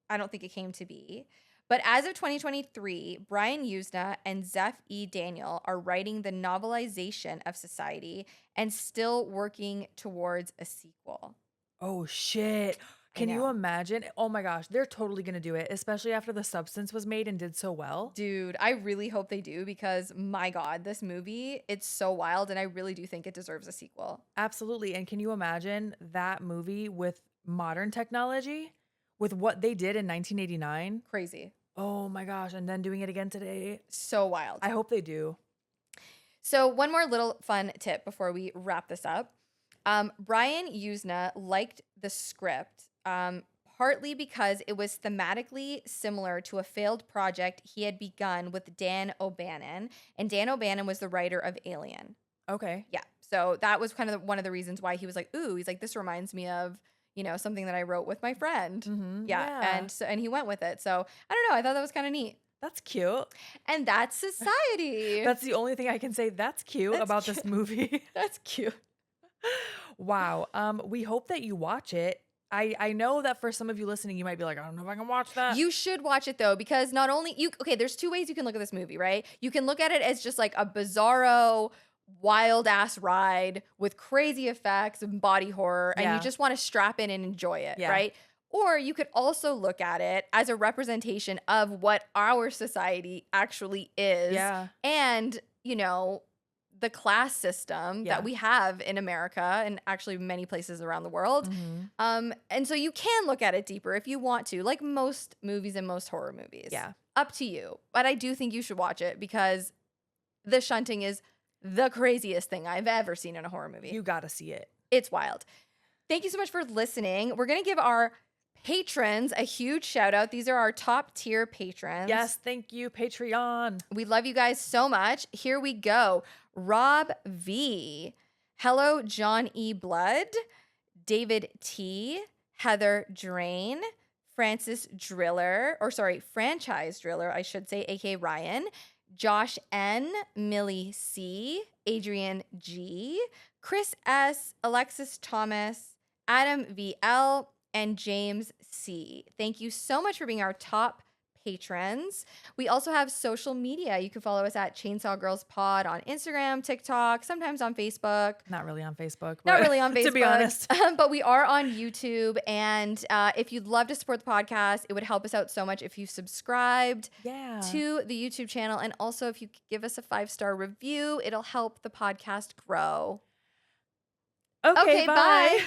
B: I don't think it came to be. But as of 2023, Brian Usna and Zeph E. Daniel are writing the novelization of Society and still working towards a sequel.
A: Oh, shit. Can you
B: know.
A: imagine? Oh my gosh, they're totally going to do it, especially after The Substance was made and did so well.
B: Dude, I really hope they do because my God, this movie, it's so wild and I really do think it deserves a sequel.
A: Absolutely. And can you imagine that movie with modern technology, with what they did in 1989?
B: Crazy.
A: Oh my gosh. And then doing it again today.
B: So wild.
A: I hope they do.
B: So one more little fun tip before we wrap this up. Brian Usna liked the script partly because it was thematically similar to a failed project he had begun with Dan O'Bannon. And Dan O'Bannon was the writer of Alien.
A: Okay.
B: Yeah. So that was kind of one of the reasons why he was like, ooh, he's like, this reminds me of, something that I wrote with my friend.
A: Mm-hmm.
B: Yeah. And he went with it. So I don't know. I thought that was kind of neat.
A: That's cute.
B: And that's Society.
A: That's the only thing I can say that's cute
B: That's
A: about
B: cute.
A: this movie.
B: That's cute.
A: Wow. We hope that you watch it. I know that for some of you listening, you might be like, I don't know if I can watch that.
B: You should watch it though, because not only okay, there's two ways you can look at this movie, right? You can look at it as just like a bizarro, wild ass ride with crazy effects and body horror, and you
A: Yeah.
B: just want to strap in and enjoy it,
A: Yeah.
B: right? Or you could also look at it as a representation of what our society actually is,
A: Yeah.
B: and, the class system
A: Yeah.
B: that we have in America and actually many places around the world. And so you can look at it deeper if you want to, like most movies and most horror movies.
A: Yeah.
B: Up to you. But I do think you should watch it because the shunting is the craziest thing I've ever seen in a horror movie.
A: You got to see it.
B: It's wild. Thank you so much for listening. We're going to give our patrons a huge shout out. These are our top tier patrons.
A: Yes. Thank you, Patreon.
B: We love you guys so much. Here we go. Rob V. Hello, John E. Blood. David T. Heather Drain. Francis Driller, Franchise Driller, I should say, aka Ryan. Josh N. Millie C. Adrian G. Chris S. Alexis Thomas. Adam VL. And James C. Thank you so much for being our top patrons. We also have social media. You can follow us at Chainsaw Girls Pod on Instagram, TikTok, sometimes on Facebook.
A: Not really on Facebook.
B: Not really on Facebook.
A: To be honest.
B: But we are on YouTube. And if you'd love to support the podcast, it would help us out so much if you subscribed to the YouTube channel. And also if you could give us a 5-star review, it'll help the podcast grow.
A: Okay, bye.